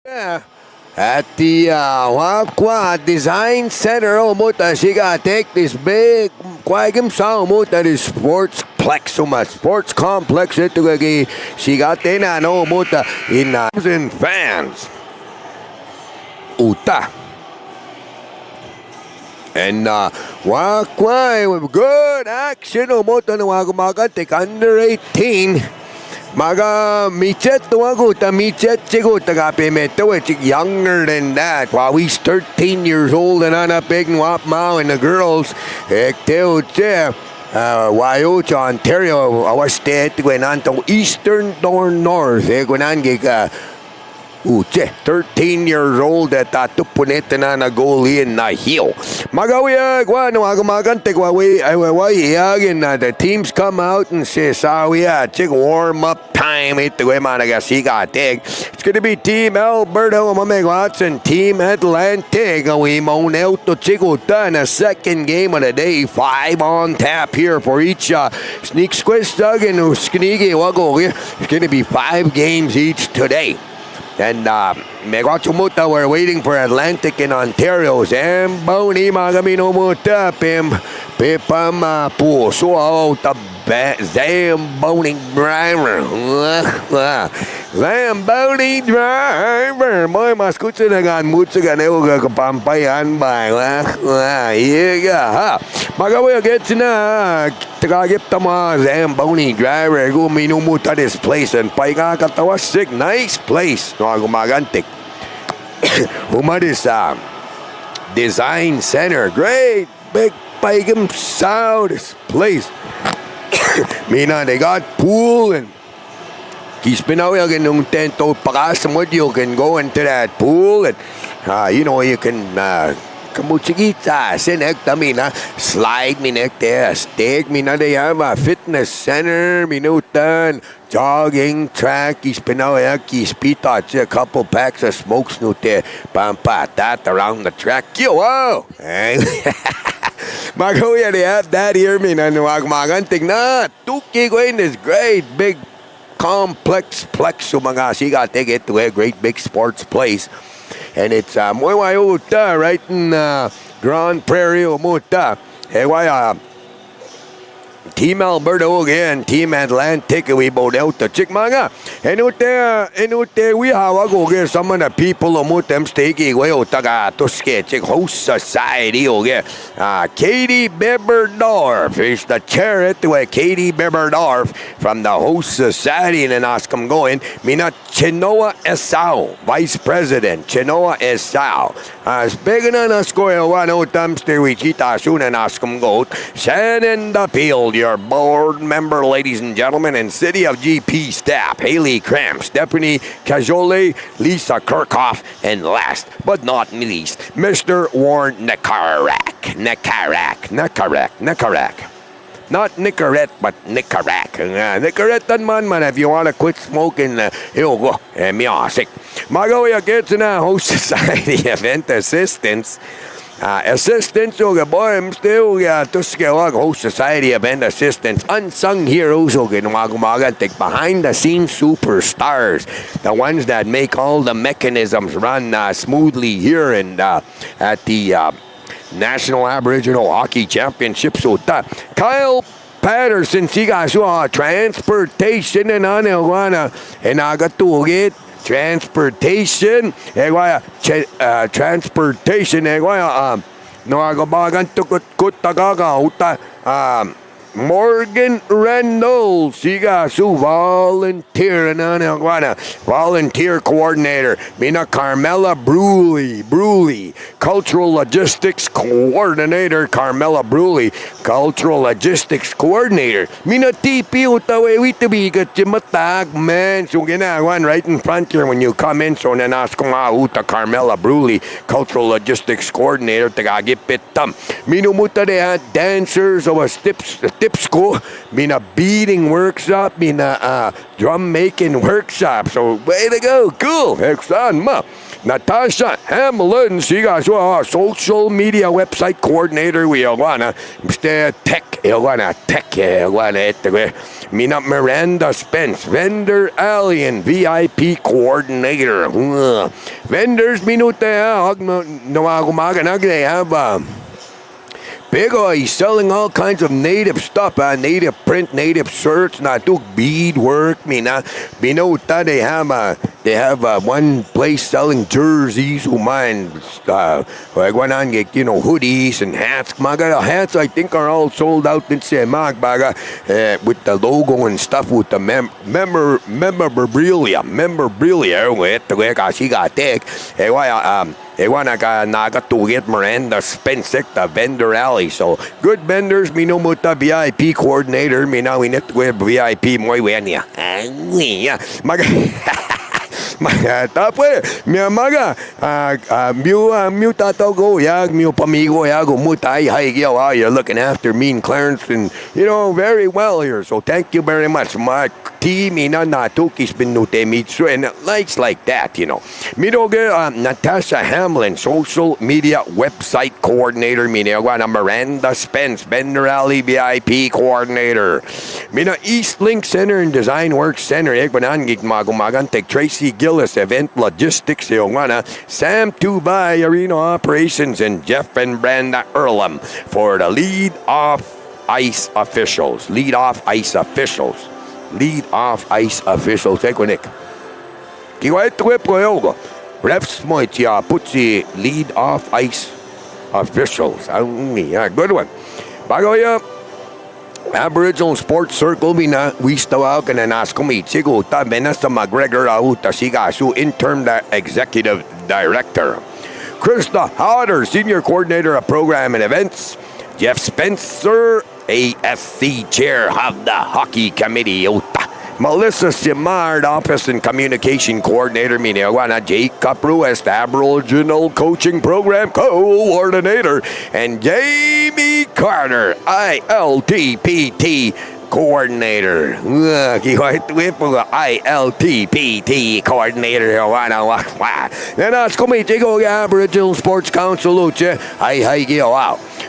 Yeah. At the Wakwa Design Center, she got take this big quagum sound this sports complex ito kagi she got in in fans. Uta. And Wakwa with good action umuta na wagumaga take under 18. Maga michet waguta michet chiguta gapimeto it's younger than that. While he's 13 years old and on a big wap mao and the girls Wyocha, Ontario, our state when anto eastern or north gika 13 years old at tupunit na goalie in na hill. Magawiya guano agumagante and the teams come out and say check warm up time it's gonna be Team Alberta and Team Atlantic we monel to chiguta in a second game of the day. 5 on tap here for each sneak squish dug and sneaky wago. It's gonna be 5 games each today. And Megachumuta, we're waiting for Atlantic in Ontario. Zamboni Magamino Muta Pim Pipam Puso Zamboni driver. Zamboni driver. Moy maskucha na gan mutsa ganeo kapampayan ba. Yeah. Magawa gets na tagagip tama Zamboni driver guminumuta this place and paiga katawa sick nice place. No agumagantik. Umadis Design Center. Great big paigam sound this place. Mina they got pool and Kispinaw nung tento pakasamod you can go into that pool and you can kamuchigita sinekta mina slide minekte stake mina they have a fitness center minutan jogging track Kispinaw kispita a couple packs of smokes nute pampa that around the track wow. Magawa they have that here mina nuagmagantig na tuki go in this great big complex plex umangasiga take it to a great big sports place. And it's Moiwayuta right in Grand Prairie Umuta. Team Alberta again, Team Atlantic, we both out to Chikmanga. And we have go get some of the people umutem stiki way taga to sketch host society okay. Katie Biberdorf is the chair to a Katie Biberdorf from the host society and ask him going. Mina Chenoa Esau, Vice President Chenoa Esau. Speaking on a square one out dumpster we chita soon and ask him go. Shannon the field. Your board member, ladies and gentlemen, and City of GP staff, Haley Cram, Stephanie Cajole, Lisa Kirchhoff, and last but not least, Mr. Warren Nekarak. Not Nicorette, but Nicarak. Nicorette man, if you want to quit smoking, he'll go. Music. Magoya gets in a host society event assistance. Assistants boy still to host society event assistants unsung heroes take behind the scenes superstars, the ones that make all the mechanisms run smoothly here and at the National Aboriginal Hockey Championship. So Kyle Patterson siga transportation and and agatuget transportation transportation no agabagan tukut kutagaga uta Morgan Reynolds, volunteer coordinator. Mina Carmela Bruley, cultural logistics coordinator. Carmela Bruley, cultural logistics coordinator. Mina TP utawe witabi gatmatag man. So ginagawan right in front here when you come in. So nanas ko uta Carmela Bruley, cultural logistics coordinator. Tagagipit tam. Minumuta de dancers o tips tips ko, mina beading workshop, mina drum making workshop. So way to go, cool. Excellent, ma. Natasha Hamlin, siga so social media website coordinator. We wanna tech, Mina Miranda Spence, vendor alley and VIP coordinator. Vendors minute they have Bego, he's selling all kinds of native stuff, native print, native shirts, beadwork, binuta, they have one place selling jerseys, hoodies and hats. Mga hats, I think, are all sold out in Semag, with the logo and stuff, with the memorabilia, Nagatugit Miranda Spence, the vendor alley. So, good vendors, minumuta VIP coordinator, minawinit with VIP moy wenya. Tapos, mga tatago yag, pamigo yag, umutay, you're looking after me and Clarence, and very well here. So thank you very much. My team, natukis binute mitsu, and likes like that, Midoge, Natasha Hamlin, social media website coordinator, Miranda Spence, vendor alley VIP coordinator. East Link Center and Design Works Center, Ekbanangik Magumagantek, Tracy Gillis, event logistics, Sam Tubay, arena operations, and Jeff and Brenda Earlham for the lead off ice officials. Ekunik. Kiwait whip koyogo. Refs moitia putsi lead off ice officials. Good one. Bagoya. Aboriginal Sports Circle we stawaw ka na naskomitsigo ta Benesta McGregor auta sigasu interim executive director. Krista Hodder, senior coordinator of program and events. Jeff Spencer, ASC chair of the hockey committee uta. Melissa Simard, office and communication coordinator, Jacob Ruiz, Aboriginal coaching program coordinator, and Jamie Carter, ILTPT coordinator. ILTPT coordinator. Then ask me to Aboriginal Sports Council.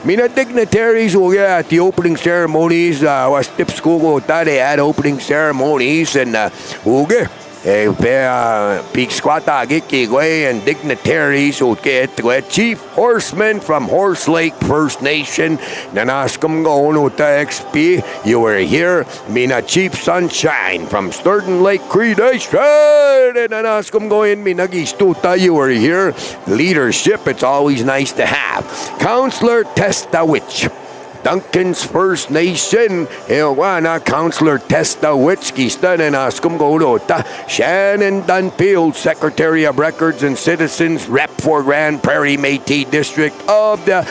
Mina dignitaries at the opening ceremonies was tips ko they had opening ceremonies and Peak Squata Gikigway and dignitaries who get Chief Horseman from Horse Lake First Nation. Nanaskum Gono XP, you were here. Mina Chief Sunshine from Sturgeon Lake Creation. And Nanaskum Goin Minagistuta, you were here. Leadership, it's always nice to have. Counselor Testa Witch. Duncan's First Nation, Counselor Testa Witzki, Shannon Dunfield, Secretary of Records and Citizens, Rep for Grand Prairie Métis District of the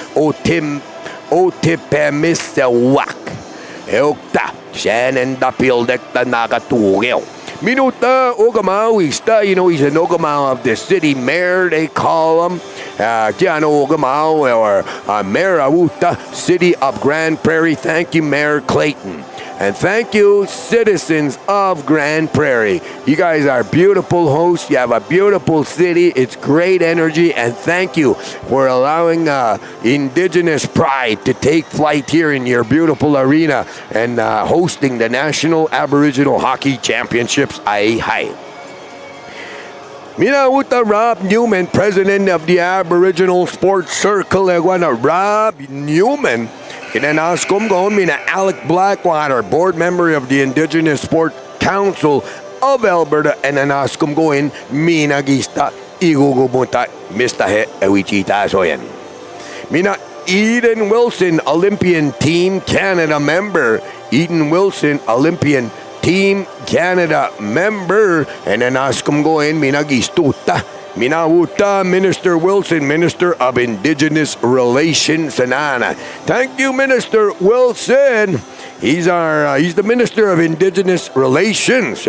Otipemisewak. Shannon Dunfield, Nagatugel. Minuta Ogamaw, he's an Ogamaw of the city mayor, they call him. Giano Ogamaw, or Mayor Awuta, City of Grand Prairie. Thank you, Mayor Clayton. And thank you, citizens of Grand Prairie. You guys are beautiful hosts. You have a beautiful city. It's great energy. And thank you for allowing Indigenous pride to take flight here in your beautiful arena and hosting the National Aboriginal Hockey Championships. Hi. Minawuta Rob Newman, president of the Aboriginal Sports Circle. Rob Newman. Kinanaskum Gon Mina Alec Blackwater, board member of the Indigenous Sport Council of Alberta, and Anaskum Goin Mina Gista Igugumuta Mistahe Ewichita Soyan. Mina Eden Wilson, Olympian Team Canada member. Eden Wilson, Olympian Team Canada member, and Anaskum Goin Mina Gistuta. Minawuta, Minister Wilson, Minister of Indigenous Relations, Sanana. Thank you, Minister Wilson. He's the Minister of Indigenous Relations.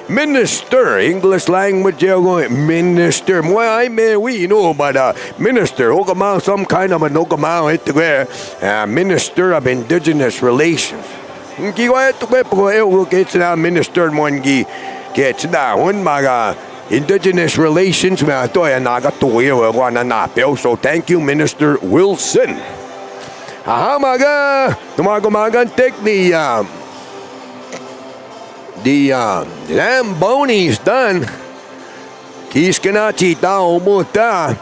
Minister, English language, minister. Well, we know, but minister, some kind of a Minister of Indigenous Relations. Minister Indigenous Relations. So thank you, Minister Wilson. Tumagumagantik the Lamboni's done. Kiskinachi tao muta.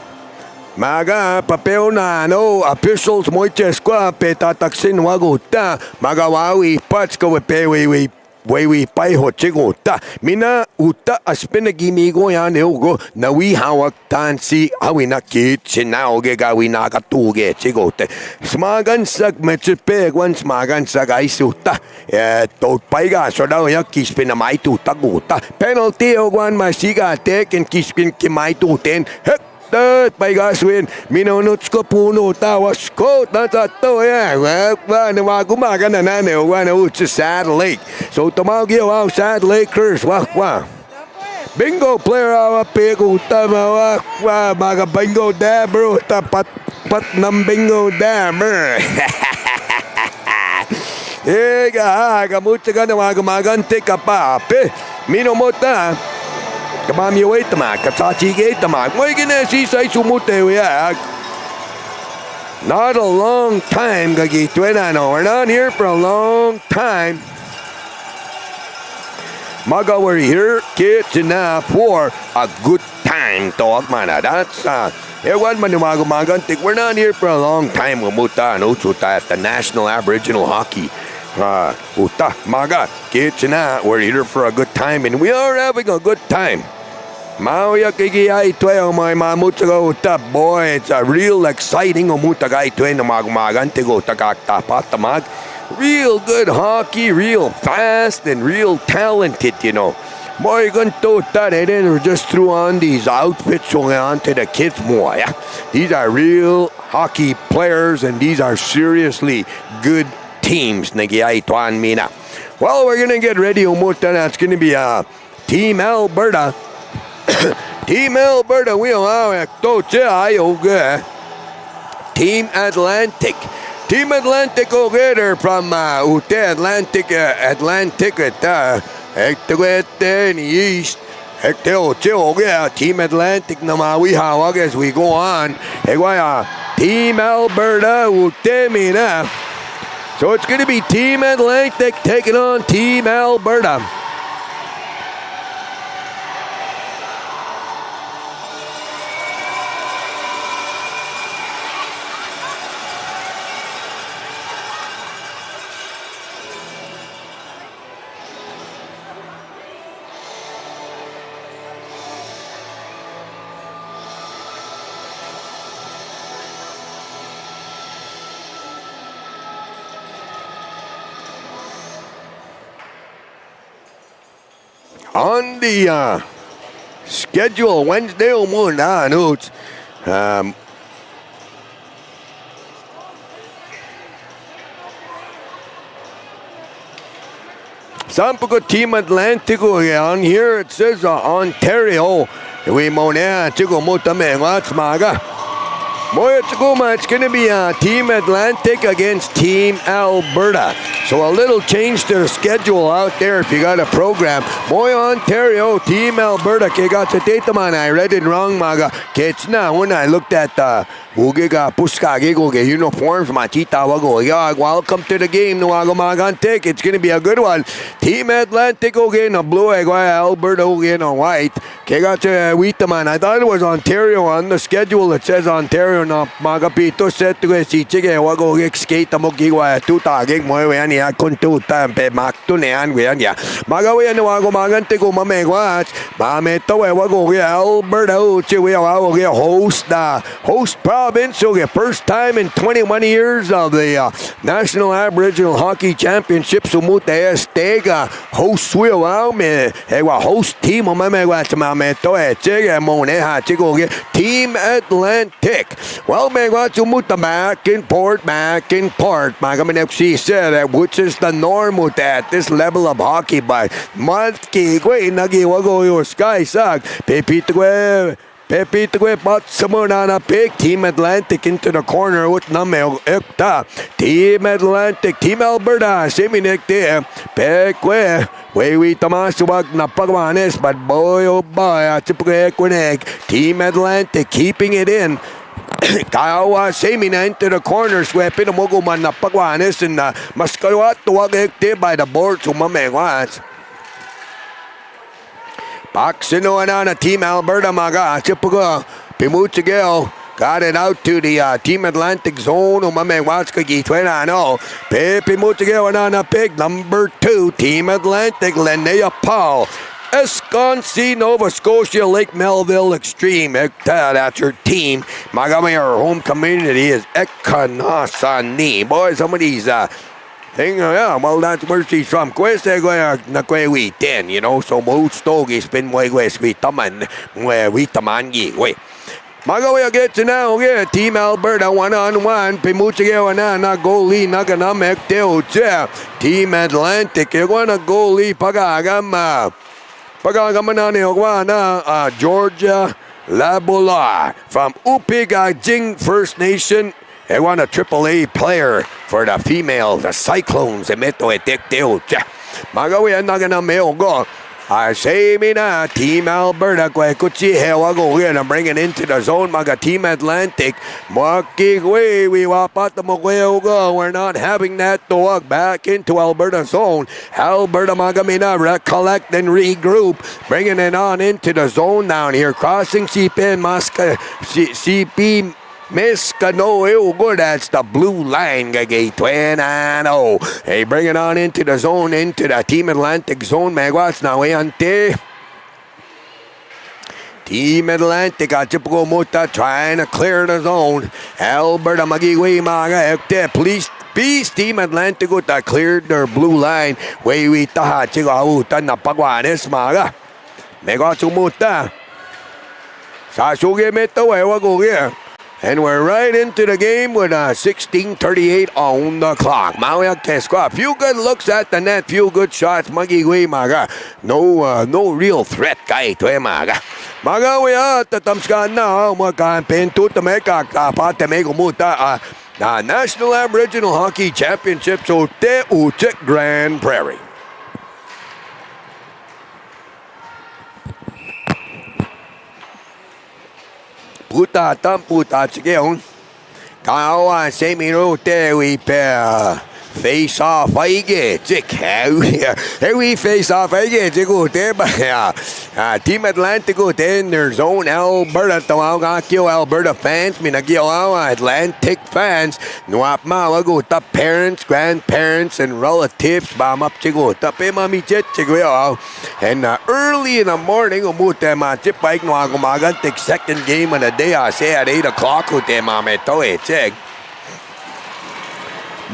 Maga papel na officials moichesqua petataksin waguta. Magawawi patska wepewi we pai ho chiguta. Mina uta aspinagimigo yan eugo na we hawak tansi awina kit sinaoge gawina katuge chigote. Smagan sag metsipeg one smagan sag aisuta. Tot paiga so daw yak kispin mai tuta guta. Penalty ogwan masiga tek and kispin kimai tuten. Paigaswin, minunuts ko puno tawas ko natato gumaga na sa Sad Lake. So tumawag Sad Lakers, bingo player pigo tama maga bingo dabber tapat ng bingo dabber. Gamutsa ka na magante ka pa minomota. Kamami wait tama, katsachi gate tama. Why gonna see say sumute we not a long time, Gagi Twinano. We're not here for a long time. Maga, we're here, kids, enough for a good time, dog mana. That's ewan manumagumagantik. We're not here for a long time. Umuta no chuta at the National Aboriginal Hockey. Uta maga kids na we're here for a good time and we are having a good time. Mauya kigi twelve my mamutsago uta boy, it's a real exciting umutaga itwe na magmagantego takaktapatamag. Real good hockey, real fast and real talented, you know. Boy, ganto that and then we just threw on these outfits on to the kids more. Yeah. These are real hockey players and these are seriously good teams. Well, we're gonna get ready. It's gonna be Team Alberta. Team Alberta. Team Atlantic. Team Atlantic over from Atlantic in the east. Team Atlantic namawi as we go on. Team Alberta. So it's going to be Team Atlantic taking on Team Alberta. On the schedule Wednesday notes. Sampuko Team Atlantico on here it says Ontario. We mona chico motame maga. It's going to be Team Atlantic against Team Alberta. So a little change to the schedule out there if you got a program. Ontario, Team Alberta. I read it wrong, maga. When I looked at uniforms, welcome to the game. It's going to be a good one. Team Atlantic again, blue, Alberta again, white. I thought it was Ontario on the schedule. It says Ontario. No, magapito set to si chige wago skate mo giwa tuta gig mo yan ya kuntuta pe makto nean yan ya magawa yan wago magante ko mamegwa mameto wago Alberta uchi we wago host province. So the first time in 21 years of the National Aboriginal Hockey Championship. So muta estega host wheel me host team o me to Team Atlantic. Well, me muta back in port. NAHC said which is the norm at this level of hockey, but Matki nagiwago your sky suck. Pepitwe but Samonana pick Team Atlantic into the corner with Namel Ekta. Team Atlantic, Team Alberta, Seminek there. Pekwe, we Tamaswag na Pagwanes, but boy oh boy, Team Atlantic keeping it in. Kawa Semina into the corner, sweeping the Moguman na Pagwanes and Maskalwat to Wagekte by the board to Mamewats. Paxino and Team Alberta Maga, Chipuga, Pimuchigel, got it out to the Team Atlantic zone. Umame Watskagi, Twenano, Pepe Muchigel and pick number 2, Team Atlantic, Linnea Paul. Esconci, Nova Scotia, Lake Melville Extreme. That's your team. Magami, our home community is Ekanasani. Boys, some of these well, that's where she's from. Queste na we 10, so most stogies been way we taman we. Magawa gets now, Team Alberta 1-on-1. Pimuchige na goalie Naganamek Teo. Team Atlantic, you're going to goalie Pagagama Georgia Labola from Upigajing First Nation. They want a AAA player for the female, the Cyclones. Magawi na meo go. I say me na Team Alberta Kutsi Hewago here and bring it into the zone. Maga Team Atlantic. Makigwe we wapat the go. We're not having that to walk back into Alberta zone. Alberta Magamina recollect and regroup. Bringing it on into the zone down here. Crossing CP Maska CP Miskano, good. That's the blue line. Hey, bring it on into the zone, into the Team Atlantic zone. Megwats now, ante. Team Atlantic, Chipuko Muta trying to clear the zone. Alberta Magiwi Maga, please. Peace Team Atlantic that cleared their blue line. Way we taha chigauta na pagwanes maga. Megwats Muta. Sasuge meto, go here. And we're right into the game with 16:38 on the clock. Mawiak Tesqua. Few good looks at the net, few good shots. Magigui Maga. No real threat kay to Maga. Maga we at the Tamskan now. Makampen to the Meka Kapate Megumuta. The National Aboriginal Hockey Championship. So Te Uchik Grand Prairie. Puta chigeon. Kawa semiro te we face off aige chick. Here we face off aige chigo te ba Team Atlantic in their zone. Alberta tawagakyo Alberta fans minagyo Atlantic fans nuap mawago ta parents, grandparents and relatives bam up chigo ta pe mami chet chigo. And early in the morning umute ma chip bike no agumagantic second game of the day. I say at 8 o'clock ute mame to check.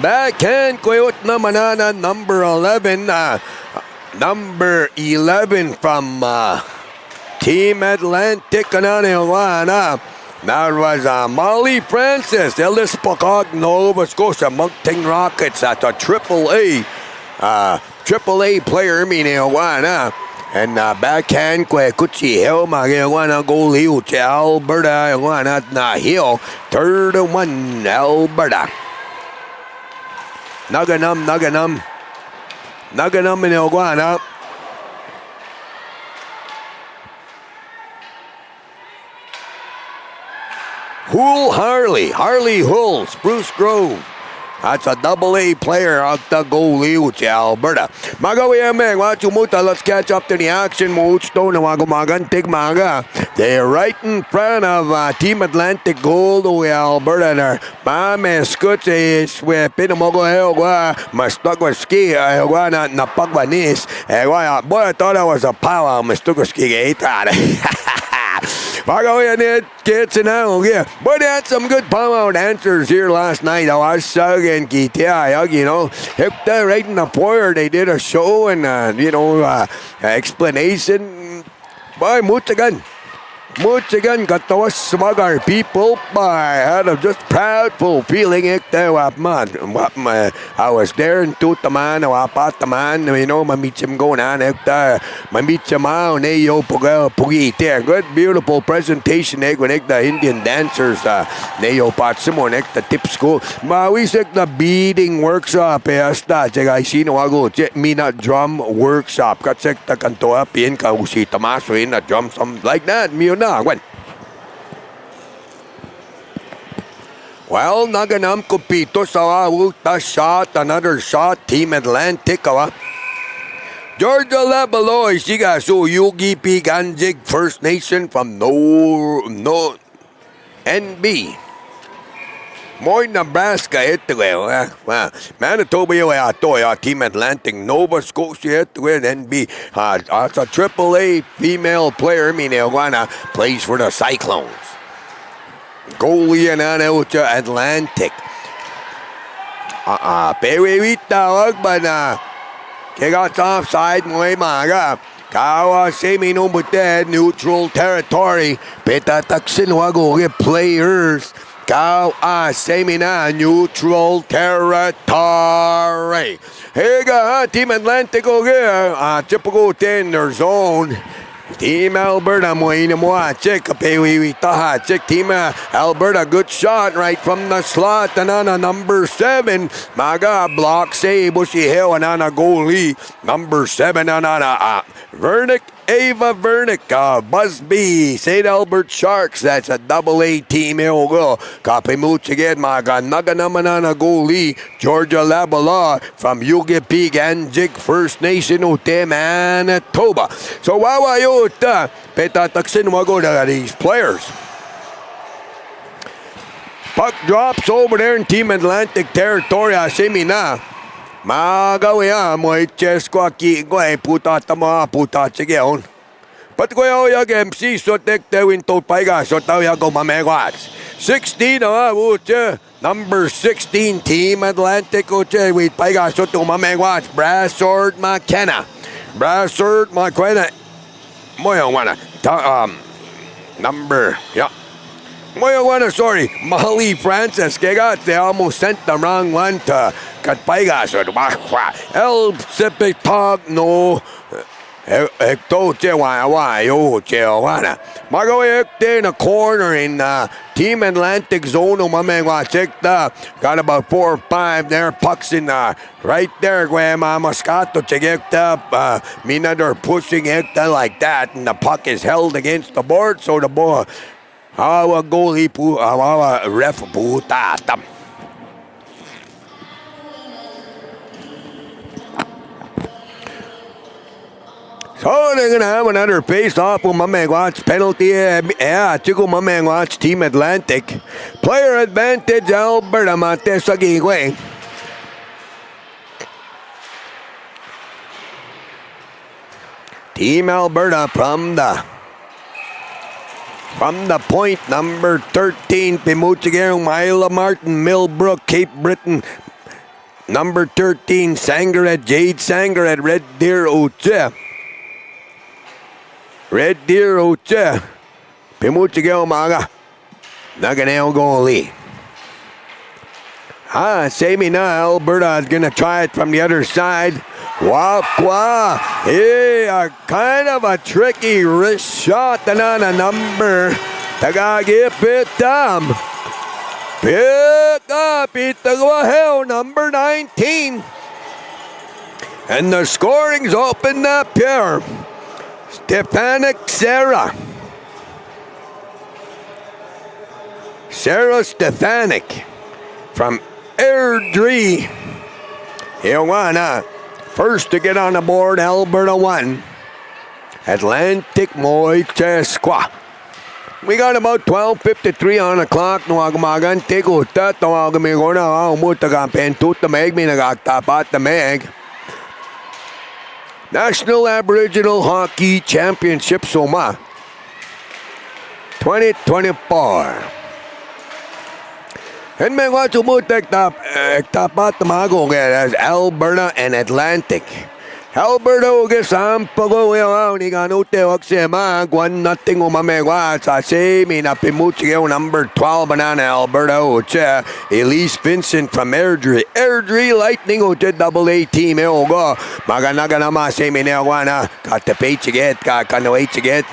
Backhand Koyot Namanana number 11 from Team Atlantic Kanana. That was Molly Francis, Ellis Pocog, Nova Scotia, Moncton Rockets. That's a AAA player, meaning and backhand Kutsi Hill, Magawana goalie Uche Alberta, na Hill, 3-1 Alberta. Naganum in Iguana. Harley Hull, Spruce Grove. That's a AA player of the goalie, Alberta. Magawi Meg, Wachumuta, let's catch up to the action. Mochstone and Wagumagantig Maga. They're right in front of Team Atlantic goal to Alberta. Mame Scutse, where Pinamogo Elwa, Mastugwaski, Elwana Napagwanis. Boy, I thought I was a power, Mastugwaski. Pagawayan it, kids and now, yeah. But they had some good palm out answers here last night. I was saying, you know, right in the foyer, they did a show and, explanation. Boy, Mutagan, got to us smug our people. I had a just proudful feeling I was there in Tutaman, Apataman, you know, mamichim going on mamichim out, Pugi, good, beautiful presentation, when the Indian dancers, Neo Patsimo, the tip school. We said the beading workshop, I see no ago, Mina drum workshop, got the Cantoa, Pienka, Usi Tamaso in a drum, something like that, when? Well, naganam kupito sa uta shot, another shot, Team Atlantic, Georgia Labaloy, siga so Yugi P. Ganjig, First Nation from no NB. Moy Nebraska ito Manitoba Team Atlantic, Nova Scotia ito NB. As a AAA female player, plays for the Cyclones. Goalie and Atlantic. Pewit tawag ba na kigat offside mo maga. Kawa semi no buted neutral territory. Petataksin wago players. Kawa semi na neutral territory. Higa Team Atlantic typical 10 their zone. Team Alberta check Team Alberta, good shot right from the slot. Anana number 7. Maga block save. Bushi Hill anana goalie. Number 7 anana Vernick. Ava Vernick, Busby, St. Albert Sharks, that's a AA team. Copy mooch again, Maga Naganamanana goalie, Georgia Labala from Yugipig and Jig First Nation Ute, Manitoba. So wawayota, petataksin wago na these players. Puck drops over there in Team Atlantic territory, Asimina. Magawaya mo chesko ki puta tama puta chigeon. But yag MC so tek te win to paiga so taw yago mamegwats. 16 number 16 Team Atlantic uche with paiga so to mamegwats. Brassard McKenna. Moyo wana number sorry, Molly Francis. They almost sent the wrong one to Katpaigas or El Sipitog no Ecto Chewana. Margo in a corner in Team Atlantic zone. Got about 4 or 5 there. Pucks in right there. Moscato Mina they're pushing it like that, and the puck is held against the board, so the ball. Our goalie our ref putatam. So they're gonna have another face-off with Mamegwatch penalty. Chico Mamegwatch Team Atlantic. Player advantage Alberta Matesagigwe. Team Alberta from the point, number 13, Pimuchigero, Mila Martin, Millbrook, Cape Breton. Number 13, Sangaret, Jade Sangaret, Red Deer Oche. Pimuchigero Maga. Naganeo goalie. Same now, Alberta is going to try it from the other side. Wakwa. Yeah, kind of a tricky wrist shot. Tanana number. Tagagi Pitam. Pick up Itagwahel, number 19. And the scoring's opened up here. Stefanik Sarah. Sarah Stefanik from Airdrie. Iwana. First to get on the board, Alberta 1. Atlantic Moichesqua. We got about 12:53 on the clock. Nuagamagan tigo tat nuagamigona umutagan pentut the meg minagatapat the meg. National Aboriginal Hockey Championship Soma. 2024. And may watch umutek tapat mago as Alberta and Atlantic. Alberta uge sampago ni ganute oksema 1-0 umamegwa sa semi na pimuchige number 12 banana Alberta uche Elise Vincent from Airdrie Lightning uche AA team ogo maganaga nama semi ne wana katepechiget ka kanoechiget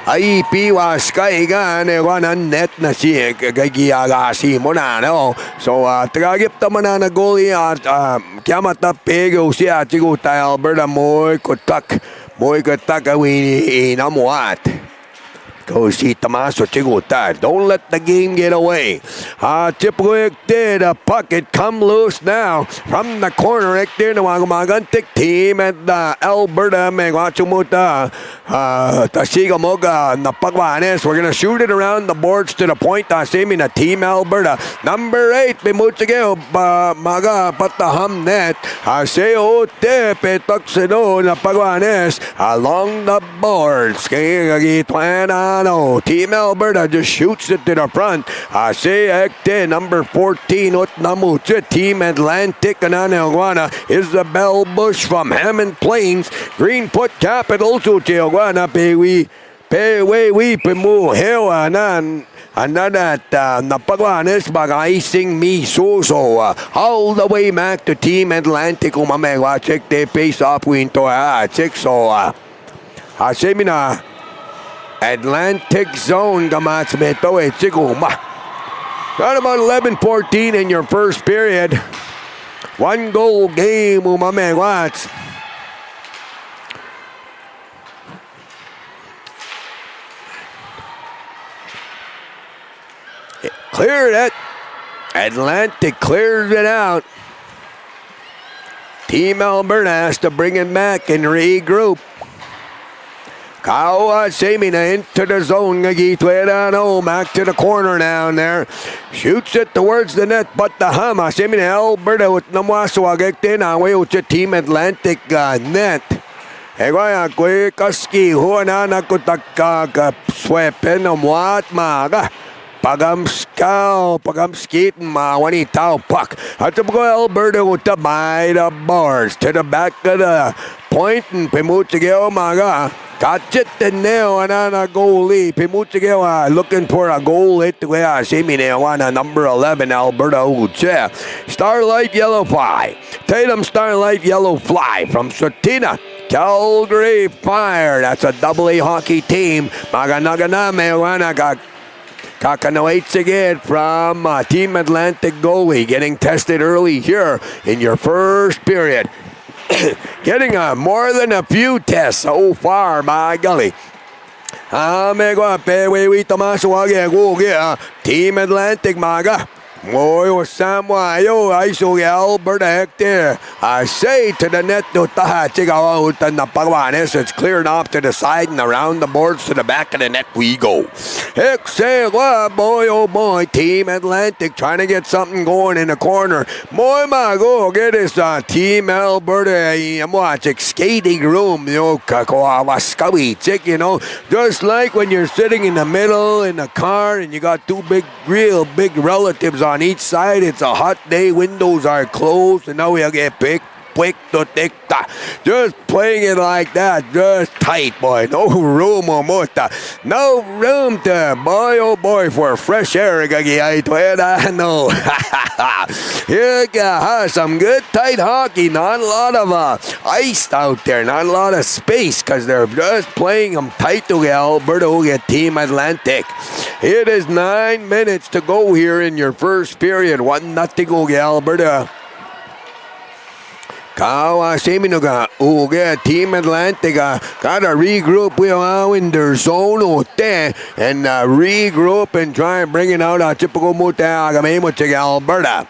ay piwa sky ga ne wana net na si gagiaga si mona no so tragip tamana na goalie at kiamata pego siya chiguta Alberta moy kotak awini inamuat go si Tamaso chiguta. Don't let the game get away. Tipwick did a puck. It come loose now from the corner. Ek there na magantik team at Alberta Megwachumuta Tasigamoga Napagwanes. We're gonna shoot it around the boards to the point. Same in a team Alberta. Number 8 Bimutsige Maga Pataham net. Seo Tepe Tuxedo Napagwanes along the boards. Kaya Team Alberta just shoots it to the front. Say Ekte, number 14, Utnamuche. Team Atlantic, Ananaguana. Isabel Bush from Hammond Plains. Greenfoot Capitals, Utiaguana, Pewi, Pimu, Hewa, Nan. Another Napagwanes Bagaising me so all the way back to Team Atlantic. Umamegwa, check their face off winto. Check so. Semina. Atlantic zone Gamatsmeto e Chiguma. Got about 11-14 in your first period. 1 goal game Umame Watts. Cleared it. Atlantic clears it out. Team Alberta has to bring it back and regroup. Kawa Semina into the zone. Gagitwedano back to the corner down there. Shoots it towards the net, but the Hama Semina Alberta with Namwaswagekte na way uche Team Atlantic net. Egwaya Kwekaski Huanana Kutaka Swepen Amwat Maga. Pagamskit Mawani Tau Puck. At the Alberta with the by the bars to the back of the point and Pimuchigeo Maga. Got it the nail and on a goalie. Pimuchigeo looking for a goal hit the way Seminewana number 11 Alberta Uche. Starlight Yellow Fly. Tatum Starlight Yellow Fly from Satina. Calgary Fire. That's a AA hockey team. Maganaganame Wana got Kakanoates again from Team Atlantic goalie getting tested early here in your first period. Getting more than a few tests so far, by golly. Team Atlantic Maga. Moyo Samuayo, Iso Alberta Hector. I say to the net to Taha Chigawa Utan Napagwanes. It's cleared off to the side and around the boards to the back of the net we go. Heck say boy oh boy, Team Atlantic trying to get something going in the corner. Boy my go get this Team Alberta I'm watching skating room, Kakoawaskawi chick, just like when you're sitting in the middle in a car and you got two real big relatives on each side. It's a hot day, windows are closed, and now we get picked. Just playing it like that, just tight, boy. No room, Omota. No room to, boy, oh boy, for fresh air. No. Here you go, some good tight hockey. Not a lot of ice out there, not a lot of space, because they're just playing them tight to Alberta Team Atlantic. It is 9 minutes to go here in your first period. 1-0 Alberta. Kawa Seminuga, Team Atlantic got to regroup in their zone and regroup and try and bring it out a typical Alberta.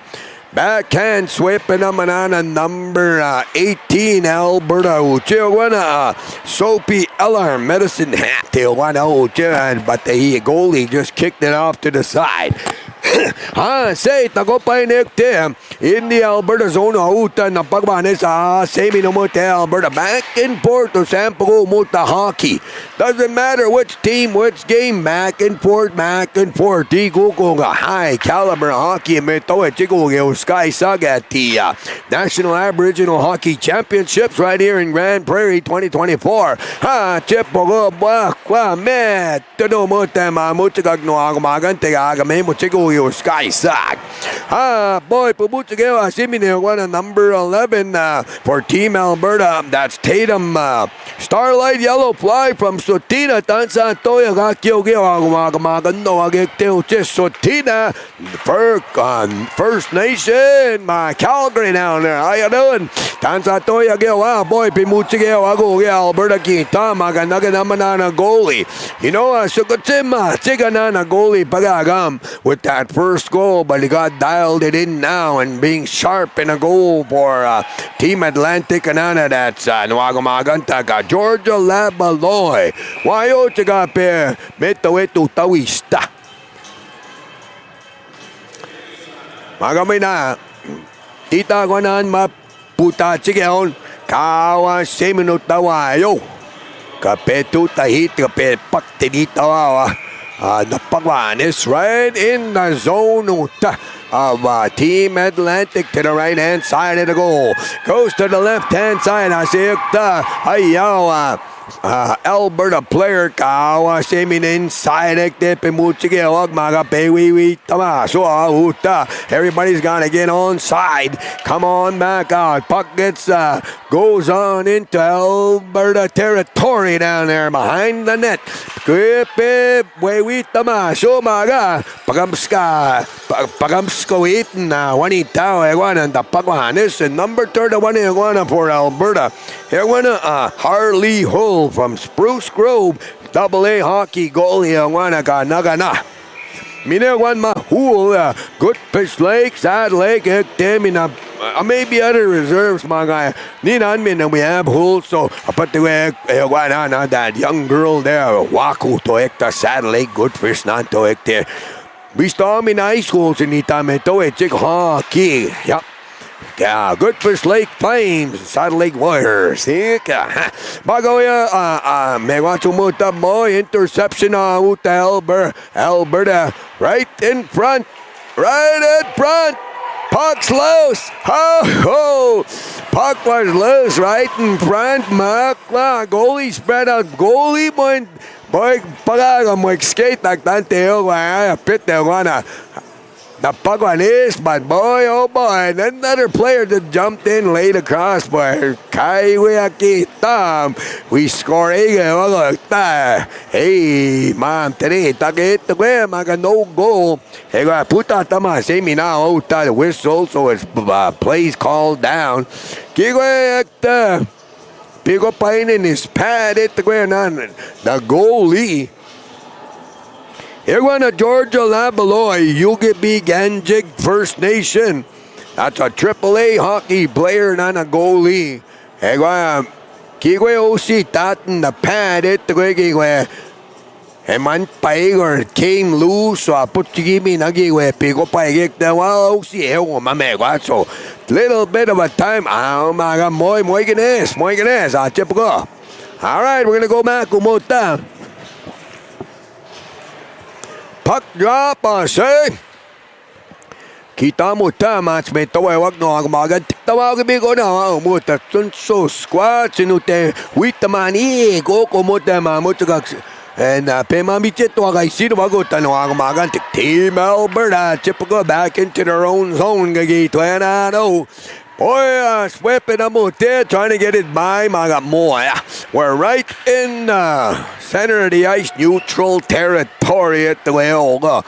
Backhand sweeping a banana number 18 Alberta Uchiwana Soapy Eller Medicine Hat but the goalie just kicked it off to the side. Say takopay nekte in the Alberta zone utan na pagbanes semi no mo Alberta back and forth to sample mo ta hockey. Doesn't matter which team, which game, back and forth. Di ko high caliber hockey me to chico sky sag at the National Aboriginal Hockey Championships right here in Grand Prairie 2024. Chip kwa me todo mo tema mo chigag no agumagante agame mo chico sky sag. Boy pubuchige simine one number 11 for Team Alberta. That's Tatum Starlight Yellow Fly from Sotina Tansa Toya Gakyo Agumagando Agekte Sotina First Nation Calgary down there. How you doing? Tansa Toya Gil boy Pimuchige Ago Alberta Kita Maganaga Namanana goalie. You know Sukutima Chiganana goalie Pagagam with that first goal, but he got dialed it in now and being sharp in a goal for Team Atlantic Anana. That's Nuagumaganta Georgia Labaloy. Wayo Chigape Metoetu Tawista. Magamina Tita Guanan Maputa Chigeon Kawa Semino Tawayo Kapetu Tahit Kape Paktinitawa. The Pagwan is right in the zone of Team Atlantic to the right-hand side of the goal. Goes to the left-hand side. I see Alberta player Kawa Semin inside Maga Pewi Tama. Everybody's gonna get on side. Come on back out. Puck gets goes on into Alberta territory down there behind the net. Pewi Tama. Maga Pagamsko Eaton Juanita Eguana and the Pagwanis and number 31 Eguana for Alberta. Eguana Harley Hull from Spruce Grove, AA hockey goalie Eguana Nagana. Minewan Mahul, Good Fish Lake, Sad Lake, Ektemina, maybe other reserves, my guy. Ninanmin, and we have Hull, so but the Eguana, that young girl there, Waku to Ekta, Sad Lake, Good Fish, not to Ekte. We storm in high schools in Itameto, Chick hockey. Yep. Yeah, Good Fish Lake Flames, Saddle Lake Warriors. Bagoya, Mewacho boy, interception out Alberta, right in front. Puck's loose. Oh, puck was loose right in front. Goalie spread out. Goalie went. Boy, pagaga mo skate tagtante pit there wanna the pagwan is, but boy, oh boy, another player that jumped in laid across boy. We score hey man today take maga no goal. Hey puta tama semi now the whistle, so it's plays called down. Pigo Pine in his pad at the goalie. Here one of Georgia Labaloy, Yugibi Ganjig First Nation. That's a AAA hockey player, not a goalie. Hey, Kigwe Osi Tatin the pad at the Greggy. Man or came loose, so I put Kimi Nagiwe, Pigo Payek, the Osi, Mamego. Little bit of a time. Oh my God, Moiganes, I chip go. All right, we're gonna go back. Umota. Puck drop, say. Kita mo match me tawa wag no agmagan tawag bigo na umuta tunso squad sinute witamani go komuta mamutagak. And Pemamichit Wagaisi Wagutan Wagamagan Team Alberta Chipago back into their own zone Gagi Twanano. Boy, sweeping a mote, trying to get it by Magamoya. We're right in center of the ice, neutral territory at the Weoga.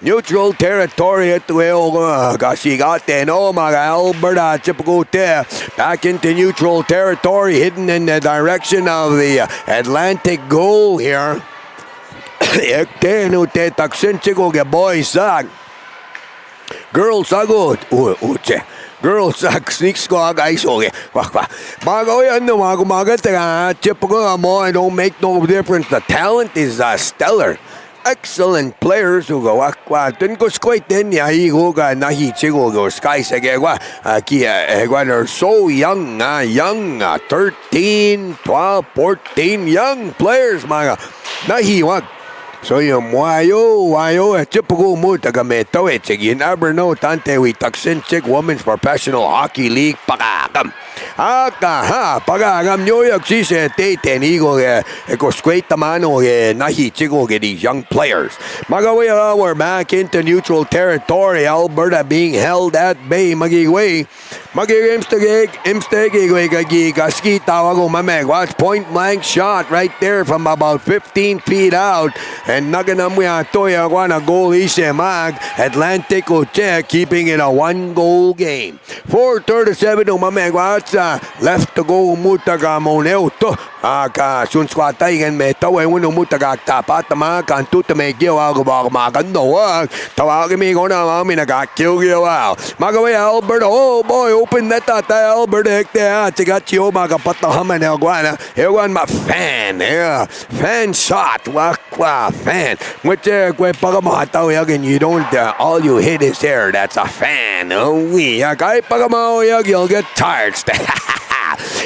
Neutral territory at the Weoga. Gashigate, no, Maga Alberta, Chipagote. Back into neutral territory, hidden in the direction of the Atlantic goal here. Boys, girls, Uche. Girls sneaks ko guys okay. Bago yan no magumagat chip ko mo, it don't make no difference. The talent is stellar. excellent players who go dun go squat then ya go ga NAHC go sky se ge they're so young 13 12 14 young players mga nahi wag. So yung wayo typical mo taga meto chig you never know tante we taksin chig Women's Professional Hockey League pakakam pagagam New York si se tete ni go squate tamano NAHC go get these young players. Magawa we're back into neutral territory. Alberta being held at bay magigway imstege kaski tawago mameg. Watch point blank shot right there from about 15 feet out. And naganamya toya wana goal ise mag Atlantic Oche keeping it a 1-goal game. 4:37 mameg. Watch left to go mutaga moneo to sunswatay gan metaw ay uno mutaga tapat ma kan tuta me giwa go ba magando tawag mi go na mami nagakyo giwa magaway Alberta. Oh boy, open that Alberta hekte tigatio magapatahaman elguana elguan ma fan shot wa fan which kwe pagamataw yagin you don't all you hit is air. That's a fan. We kay pagamao yag you'll get tired.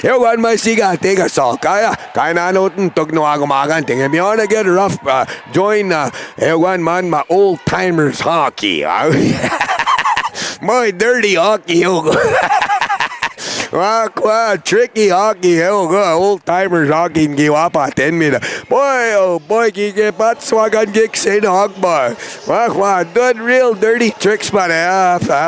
Ewan may siga tega so kaya na notin tug no agumagan ting if you wanna get rough join ewan man ma old timers hockey. My dirty hockey tricky hockey old timers hockey giwapa 10 minutes. Boy kike patswagan gik sin hogbar done real dirty tricks pa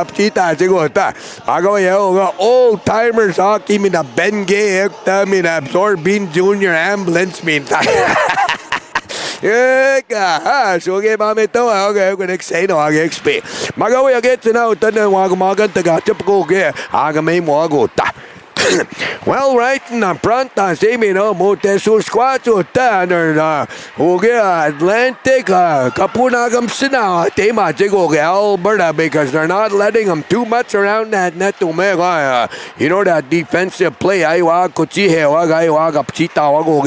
kita sigota agaw old timers hockey mina Bengay ekta mina Absorbin Junior Ambulance minta. So okay, mami to okay ko next say no XP magawi agad na utan wag taga typical ge aga may mo agota. Well, right in the front, same mote sus quatro tanner Atlantic kapunagam sina tema jigo Alberta because they're not letting them too much around that net to me. You know that defensive play aywa kuchihe wag apchita wago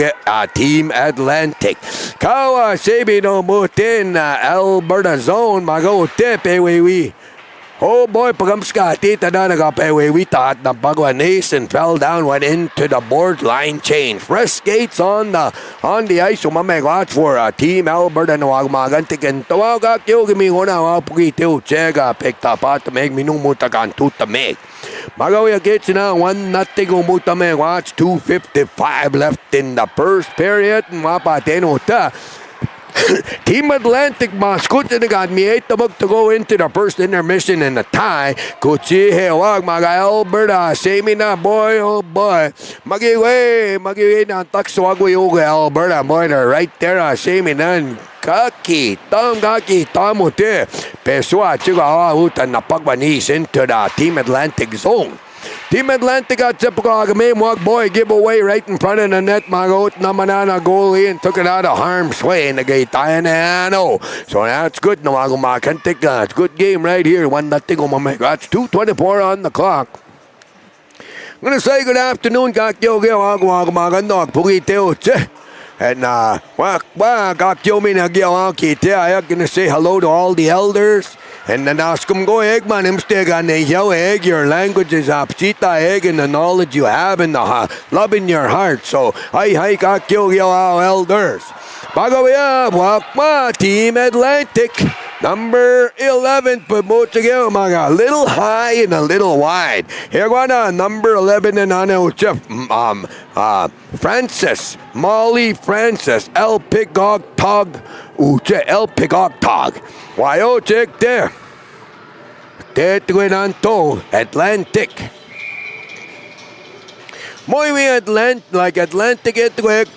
Team Atlantic. Kawa sabi no motin Alberta zone mago tip we. Oh boy, pagamska tita na nagapewe we thought the Bagua Nation fell down, went into the board line change. Fresh skates on the ice. So mamay watch for Team Alberta na wagmagantik and tawaga kyo gimi ko na wapugitiw chega picked up at meg minumutagan tutameg. Magawi gets na 1-0 umutameg. Watch 2:55 left in the first period and wapateno ta. Team Atlantic maskut na got me 8 to go into the first intermission and a tie. Kuchi hewag mga Alberta. Same na boy, oh boy. Magiwe na takswag yung Alberta. Boy, they're right there. Same na. Kaki tamote. Peswa chiga utan na pagbanis into the Team Atlantic zone. Team Atlantic got typical walk boy giveaway right in front of the net. Magot namanana goalie and took it out of harm's way. And the gate so that's good. No makantik. It's good game right here. 1-0 that's 2:24 on the clock. I'm gonna say good afternoon. Kakyo magandog pugiteo che. And kakyo minagyo kite. I'm gonna say hello to all the elders. And then ask them go egg man imstega neyo egg. Your language is apchita egg and the knowledge you have and the love in your heart. So hi kakyo elders. Bagawaya wakma Team Atlantic. Number 11 promote together mga little high and a little wide. Here gonna number 11 and Francis Molly Francis El Pigogtog Wayo check there. Tetuenanto Atlantic. Muy bien Atlantic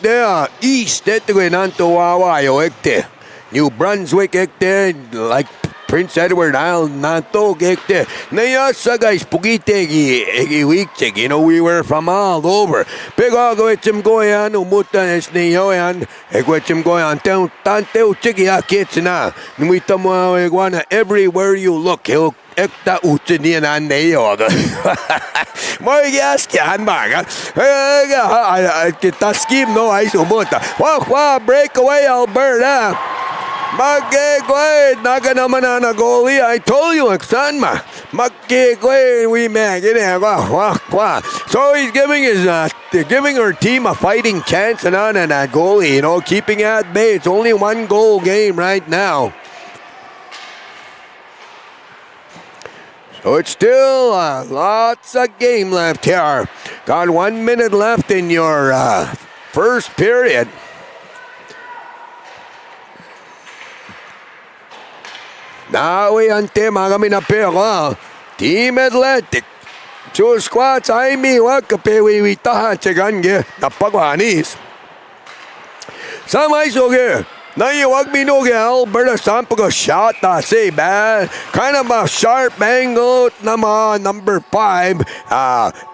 there. East Tetuenanto Wayo ekte. New Brunswick ekte like Prince Edward Island nato ekte. Nayasa guys pugite week check. You know we were from all over. Pegago etim goyan umutan es niyoyan. Equetim goyan tanteo chiki akits na. Numita mo iguana everywhere you look. He'll ekta utinian an neyo. More gas can baga. Kita scheme no ice umuta. Wow, breakaway Alberta. Magkikwe, naga naman na goalie. I told you, son, ma. Magkikwe, we man, get it. So he's giving her team a fighting chance and on that goalie, keeping at bay. It's only 1-goal game right now. So it's still lots of game left here. Got 1 minute left in your first period. Nawi ante magami na pera. Team Atlantic. Two squats ay miwag kapewi tahan chegange napagwanis. Samay soge. Naiwag minuge Alberta Sampago shot say bad. Kind of a sharp angle naman number 5.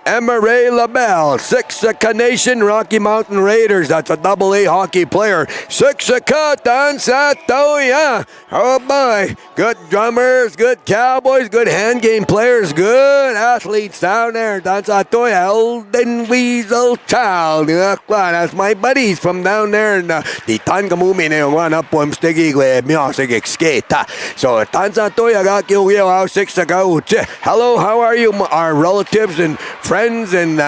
Emery LaBelle, 6 Canadian Rocky Mountain Raiders. That's a AA hockey player. 6 Katan Satoya. Oh boy, good drummers, good Cowboys, good hand game players, good athletes down there. That's Satoya, Elden Weasel Child. That's my buddies from down there in the Tangamumi na yung up po mstegi kwe music skate. So Tanza Toya got you out 6 ago. Hello, how are you, our relatives and friends and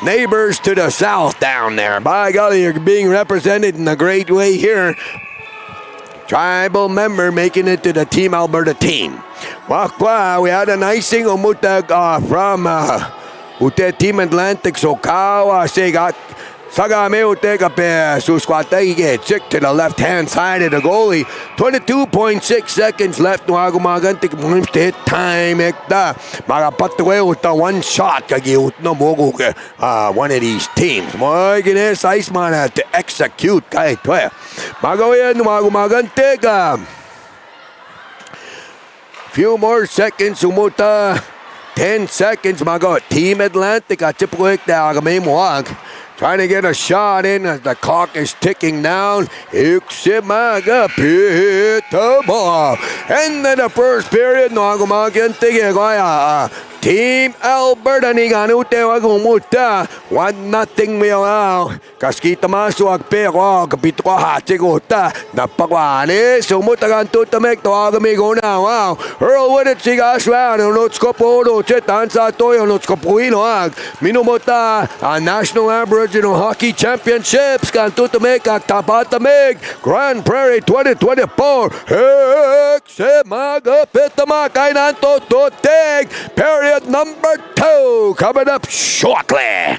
neighbors to the south down there? By golly, you're being represented in a great way here. Tribal member making it to the Team Alberta team. We had an icing from Team Atlantic. So Kawa say got Sagameo take up check to the left-hand side of the goalie. 22.6 seconds left. Magantik moves to hit time. Magapataway with the one shot. One of these teams. Morgan Iceman to execute. Magawayan Magantik. Few more seconds. Sumuta 10 seconds. Team Atlantic. Typical trying to get a shot in as the clock is ticking down. Iksimaga pitable. End of the first period. Team Alberta ni ganute wagumuta 1-0 miyaw. Kaskita masuag pero kapito ko hatsigota. Napagwani sumutagan tutamek to agamigo na. Wow. Earl with it sigas round. Notes ko po chetan sa toyo notes ko puino ag. Minumota National Aboriginal Hockey Championships kan tutamek at tapatamig Grand Prairie 2024. Iksimaga pitama kainan to take period number 2 coming up shortly.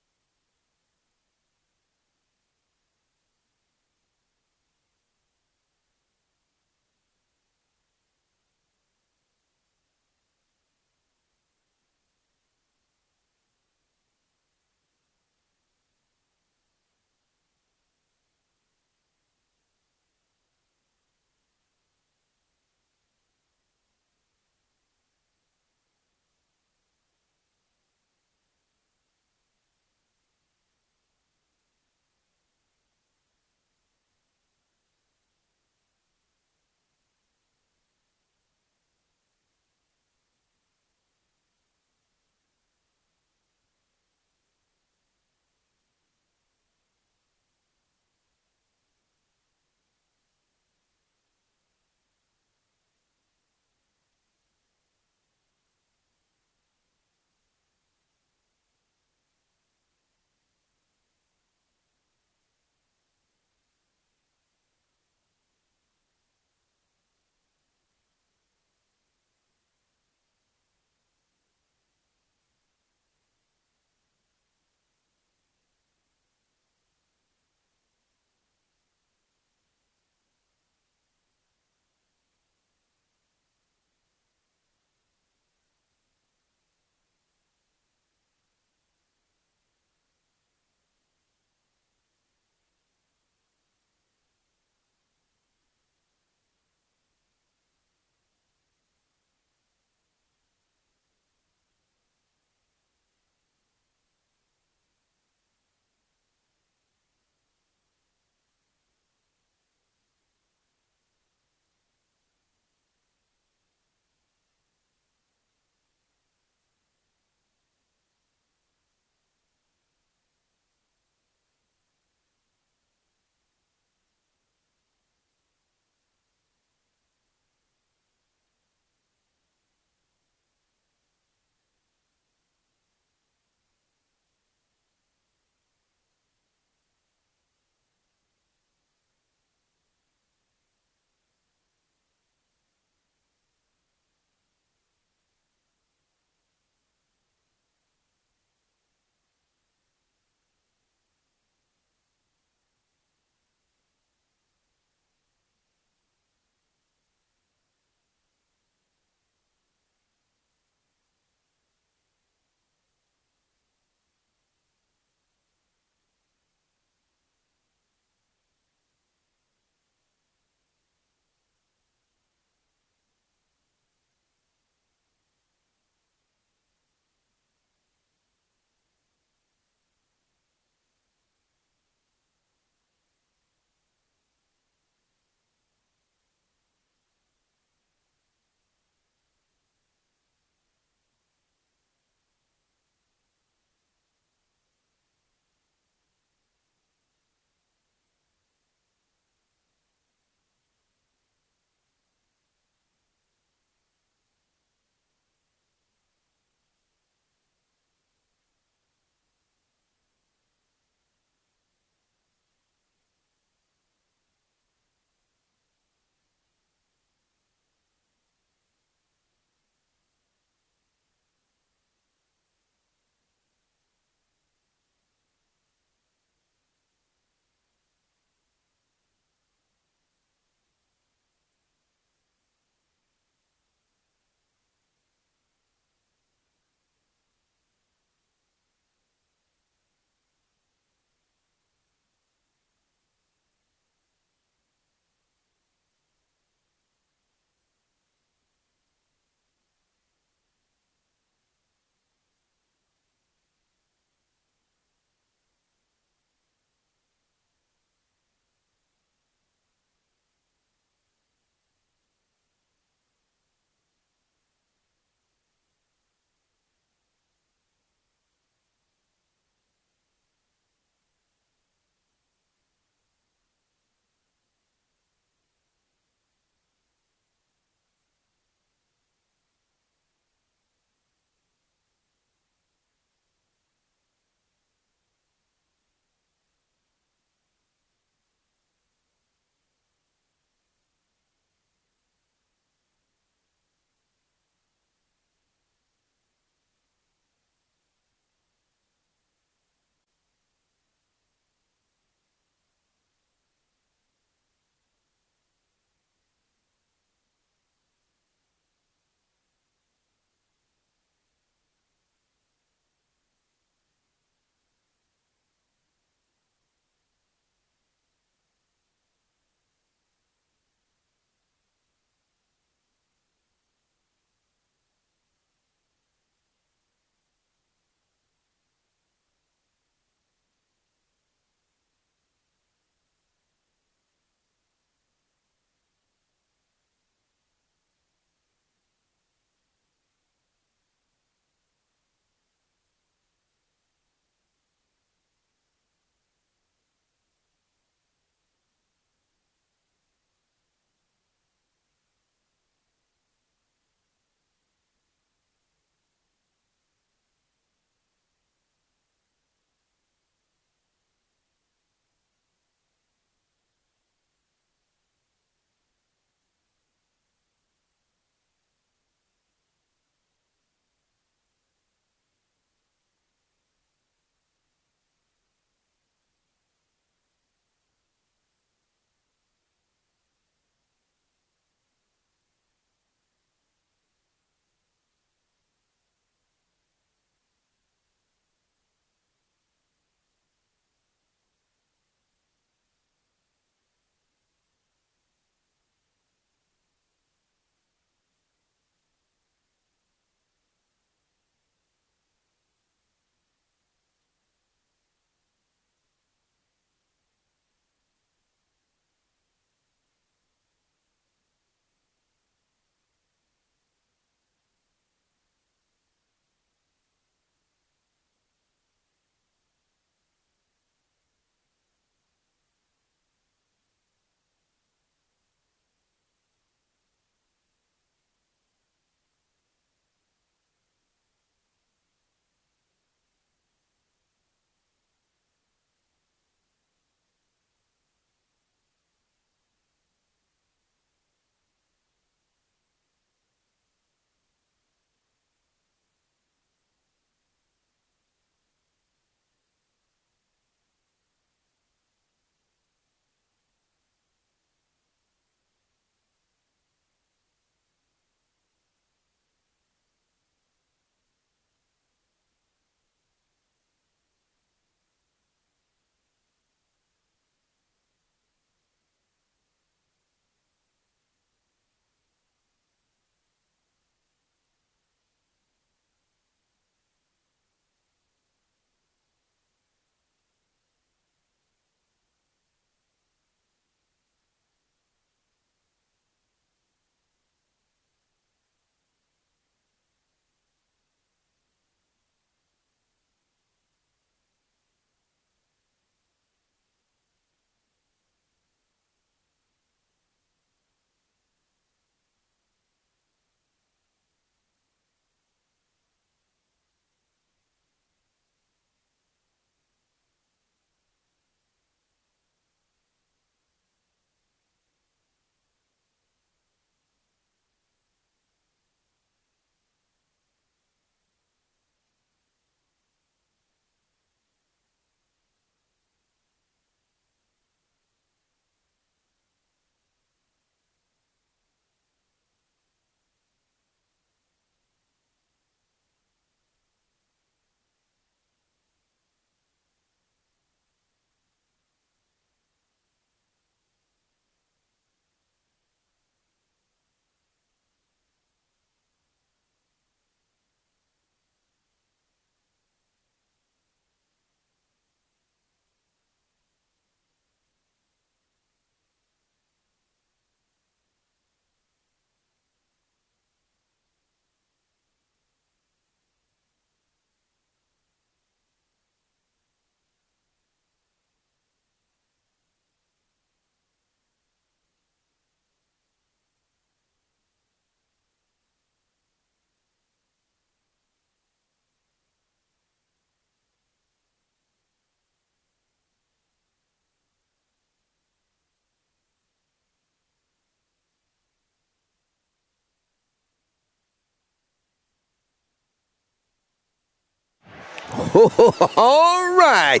All right.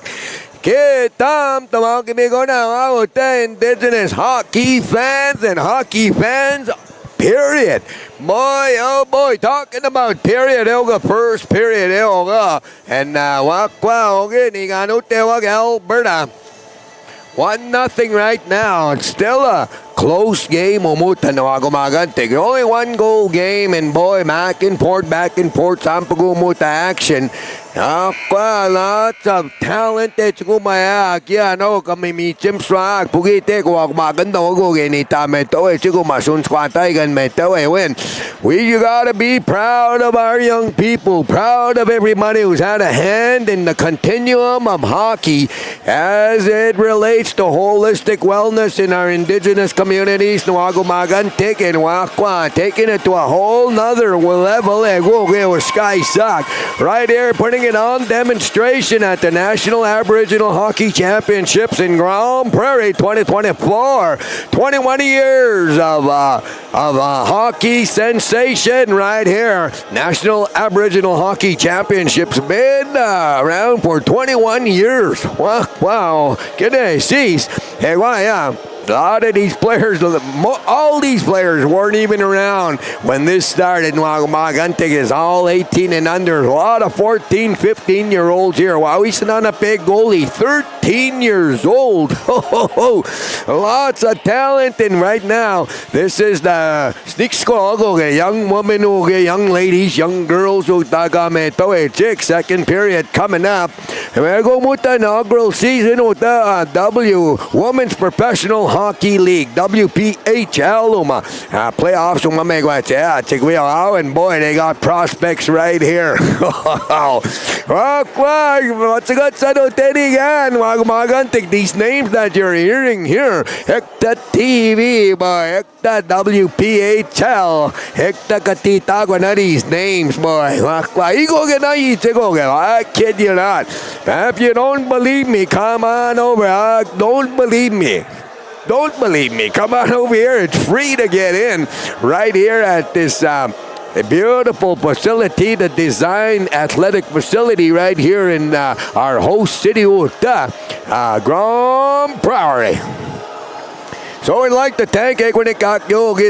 Good time to mga kaibigan na mga indigenous hockey fans and hockey fans. Period. Boy, oh boy, talking about period, the first period, and wakwa, okay, ni ganun tewag Alberta. 1-0 right now. It's still a close game. Umutan na gumagantig. Only 1-goal game, and boy, back and forth, saan pag-umuta action. Lots of talent at gumayak. Kami michim swag. Pugite ko maganda ko ganita meto chigo masun squatay gan meto win. We gotta be proud of our young people, proud of everybody who's had a hand in the continuum of hockey as it relates to holistic wellness in our indigenous communities. Nawagumagantik and Wakwa, taking it to a whole nother level. Sky Sock right here, putting it on demonstration at the National Aboriginal Hockey Championships in Grand Prairie 2024. 21 years of hockey sensation right here. National Aboriginal Hockey Championships been around for 21 years. Wow. Good cease. Hey, why, a lot of these players, all these players weren't even around when this started. Magantig is all 18 and under. A lot of 14, 15-year-olds here. Wow, he's not a big goalie. 13 years old. Lots of talent. And right now, this is the sneak squad. Young women, young ladies, young girls. Chick, second period coming up. We're going to the inaugural season with the Women's Professional Hockey League, WPHL, playoffs, and boy, they got prospects right here. These names that you're hearing here, Hekta TV, boy, Hekta WPHL, Hekta Katita, na these names, boy. I kid you not. If you don't believe me, come on over. Don't believe me. Come on over here. It's free to get in right here at this beautiful facility, the Design Athletic Facility right here in our host city, Grand Prairie. So we'd like to thank Equinic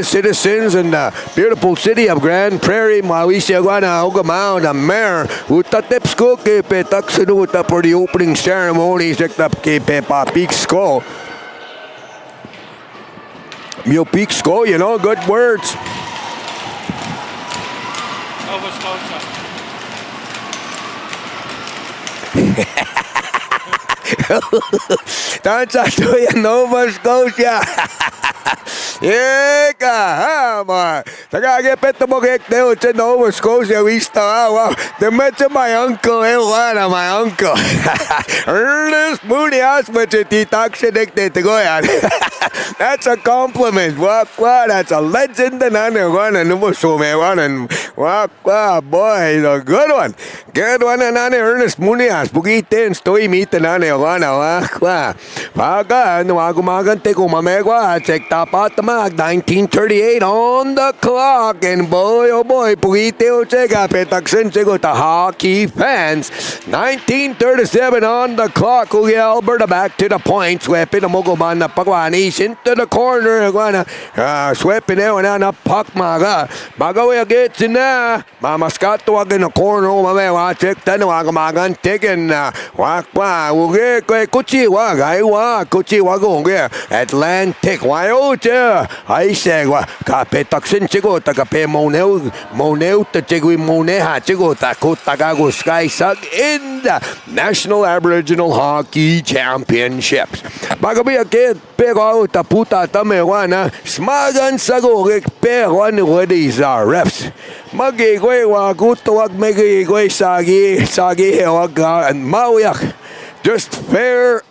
citizens in the beautiful city of Grand Prairie, Mawisiyagwana, Ogamao, the mayor, Utatipsko, Kepe Taksanuta for the opening ceremonies, Kepe Papiksko. Mupiksko, good words. Nova Scotia. That's actually Nova Scotia. Yeah, boy. Tagagipit mo kekdeo sa Nova Scotia. We start the met my uncle, my uncle. Ernest Mooney That's a compliment. That's a legend. Boy, a good one. Good one, Ernest Mooney. Pugitin, stoy meet Paga, Nuagumagante Kumamegua, check tapat the mag, 1938 on the clock. And boy, oh boy, Pugiteo Chega, Petaxen Chego to hockey fans. 1937 on the clock. Alberta back to the points. Sweeping the Mogoman, the Pagwanis into the corner. Sweeping there and a puck maga. Magawa gets in there. Mama Scott to in the corner. Mama, check the Nuagamagan taken. Wakwa, Uge, Kuchi Wagaiwa, Kuchi Wago, Atlantic, Wyocha. I say, Kapetaxin Chigo, Takape Moneu, the Chigui Moneha, Chigo, Takotagago Sky Suck in the National Aboriginal Hockey Championships. Bagabi a kid, big out the puta tamewana, smagan sago, peg one with these refs. Magi Gwe, Gutuak, Megi Gwe Sagi, and Mauyak. Just fair.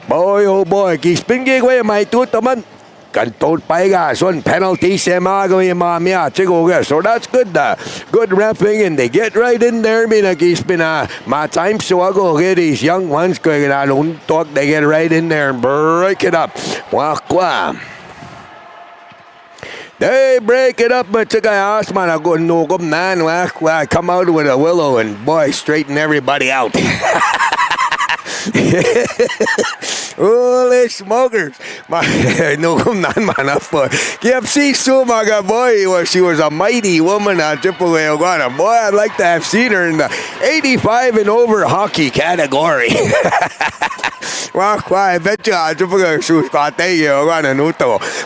Boy, oh boy, kispingi Gwe, my tutaman. Kantot paiga, son penalty semago mamia chigo. So that's good. Good repping, and they get right in there. My time so I go get these young ones going. I don't talk. They get right in there and break it up. Wakwa. They break it up, but tsaka asman ako nukom nan come out with a willow and boy straighten everybody out. Holy smokers! Nukom nan manap po. KFC Sumaga boy, she was a mighty woman. Boy, I'd like to have seen her in the 85 and over hockey category. I bet you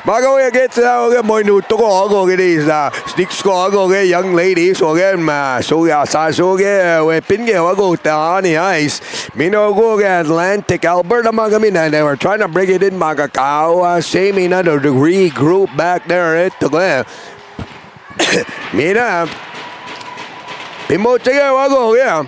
Magawa gets out more new to go get these sticks go get young ladies or get ma so ya so get we pinge go on the ice. Mino go get Atlantic, Alberta Magamina. They were trying to bring it in Magakao, same another degree group back there at the glare. Mina Pimote go, yeah.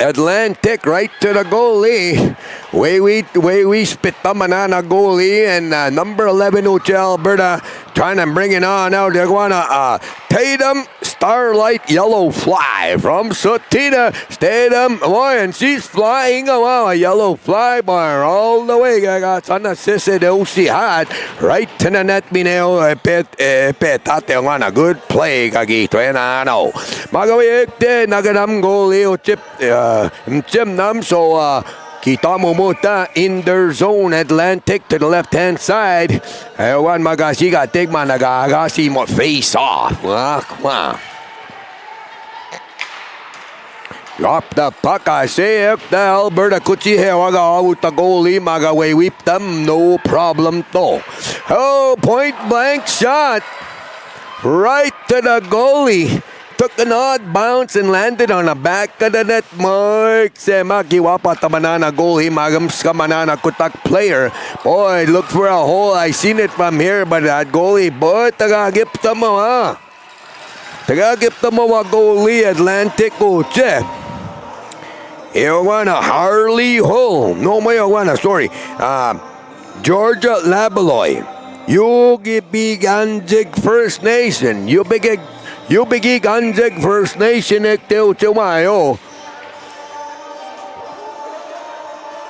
Atlantic right to the goalie. Way we spit the banana goalie and number 11 Uche Alberta trying to bring it on out. They're gonna Tatum Starlight Yellow Fly from Sutina Tatum. Boy, and she's flying. Oh, wow, a yellow fly bar all the way. I got unassisted OC hot right to the net. Mineo petate on a good play. Kagito enano. Magawik nagadam goalie chip Jim Num so kita mo muta in their zone. Atlantic to the left hand side. One magasiga take managagasi mo face off. Drop the puck, I say. The Alberta Kuchi Hewaga out the goalie. Magaway whip them, no problem though. Oh, point blank shot right to the goalie. Took an odd bounce and landed on the back of the net. Mark Semakiwapa Tamanana goalie. Magams Kamanana Kutak player. Boy, look for a hole. I seen it from here, but that goalie, boy, tagagip tamo ha. Tagagip tamo wa goalie Atlantic Uche. Ewana Harley Hull. No, Mayawana, sorry. Georgia Labaloy. Yugi Ganjig First Nation. You bigi Ganjig First Nation Ekteo Chumayo.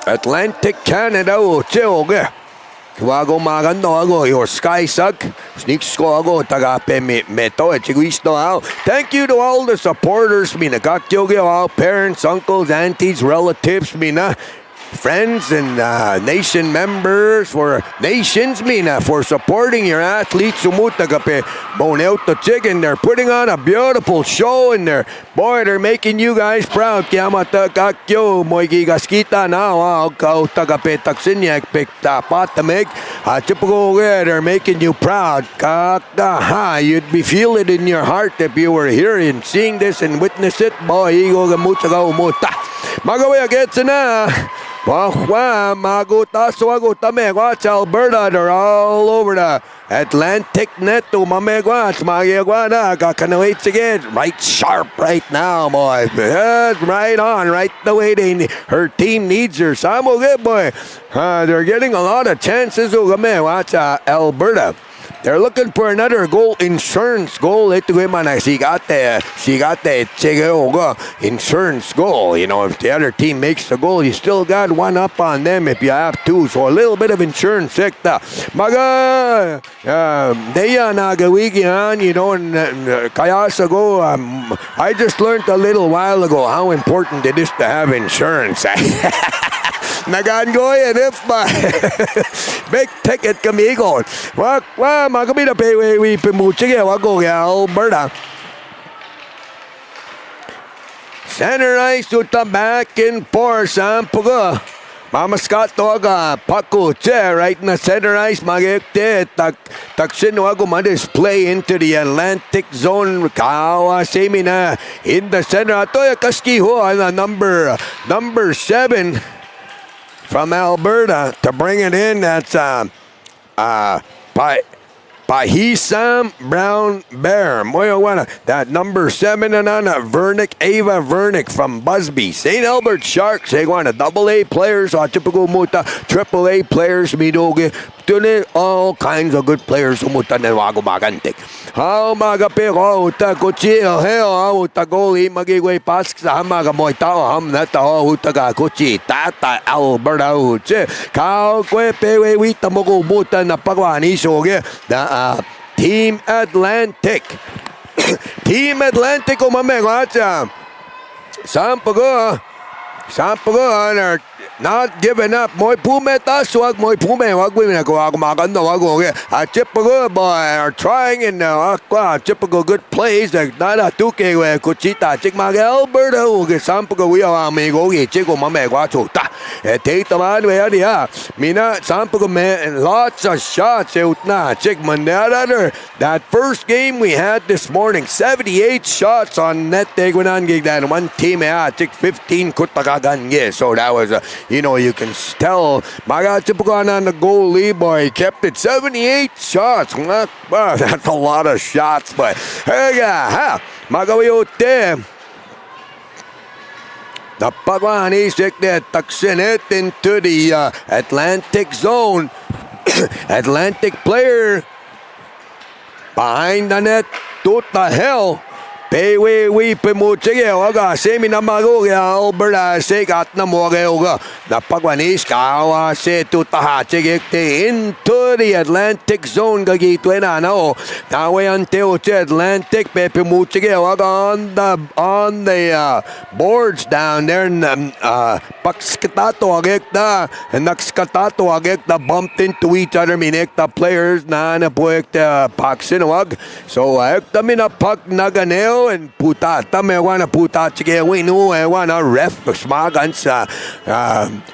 Atlantic Canada Uche. Tuwago magando ago your sky suck sneaks ko ago tagape meto chiguisto out. Thank you to all the supporters mina kakyoge all parents, uncles, aunties, relatives mina friends and nation members for nations mina for supporting your athletes sumutagape Boneuto Chicken. They're putting on a beautiful show and they're making you guys proud. Kiamata kakyo moigi gaskita now tagape taksinyak pikta patamig they're making you proud. Kakaha, you'd be feeling it in your heart if you were here and seeing this and witness it. Boy, igo gamutsaga umuta magawaya gets na. Watch Alberta, they're all over the Atlantic net to Mamegwats, Magiguana, Kakanawaits again. Right sharp right now, boy. Right on, right the way her team needs her. Samo good boy. They're getting a lot of chances. Watch Alberta. They're looking for another goal insurance goal. Ito man sigate insurance goal. You know, if the other team makes the goal, you still got one up on them if you have two. So a little bit of insurance sekta. Maga deya nagawigian, you know, and kaya sago I just learned a little while ago how important it is to have insurance. Nagangoy if big ticket kamigo. Magabida pay we pimuchige wago Alberta. Center ice to the back and forth Sampuga. Mama Scott toga Paco chair right in the center ice magekte taksin wago display into the Atlantic zone. Kawa semina in the center. Atoya Kaski ho number 7. From Alberta to bring it in, that's Pahisam Brown Bear. That number 7 and on Vernick, Ava Vernick from Busby. St. Albert Sharks, they want a AA players, typical muta, AAA players, midoge, Tune all kinds of good players umutan ng magantik. How magapiro uta kuchio heo uta goalie magigway pask sa hamaga moy tao ham na tao utaga kuchi tata Alberta uche kao kwe pewe wita mogo umutan na pagwani soge da Team Atlantic. Team Atlantic umamegwacha. Sampago are not giving up. Moy pume taswag, moy pume wag we maganda wag okay. Chipago boy are trying and Chipago good plays that nada tuke we kuchita chikmag Alberta okay. Sampago we are amigo chiko mamegwacho ta. Take the man we are Mina Sampago man lots of shots out na chikman that first game we had this morning 78 shots on net tegwanan gig that one team chick 15 kutagagan so that was you can tell Magachipagan on the goalie boy kept it 78 shots. Wow, that's a lot of shots, but hey Magayote the Pagwani stick that tucks in it into the Atlantic zone. Atlantic player behind the net to the hell. We pimuchige oga semi namago Alberta se gat na moge oga na pagwanis kawa se to tahachige into the Atlantic zone gagi tuena no now we until Atlantic pe pimuchige oga on the boards down there pakskatato agekta and nakskatato agekta bumped into each other minekta players na puekta paksinwag so ekta mina pak naganeo and puta tame wana puta chige winu wana ref smagan sa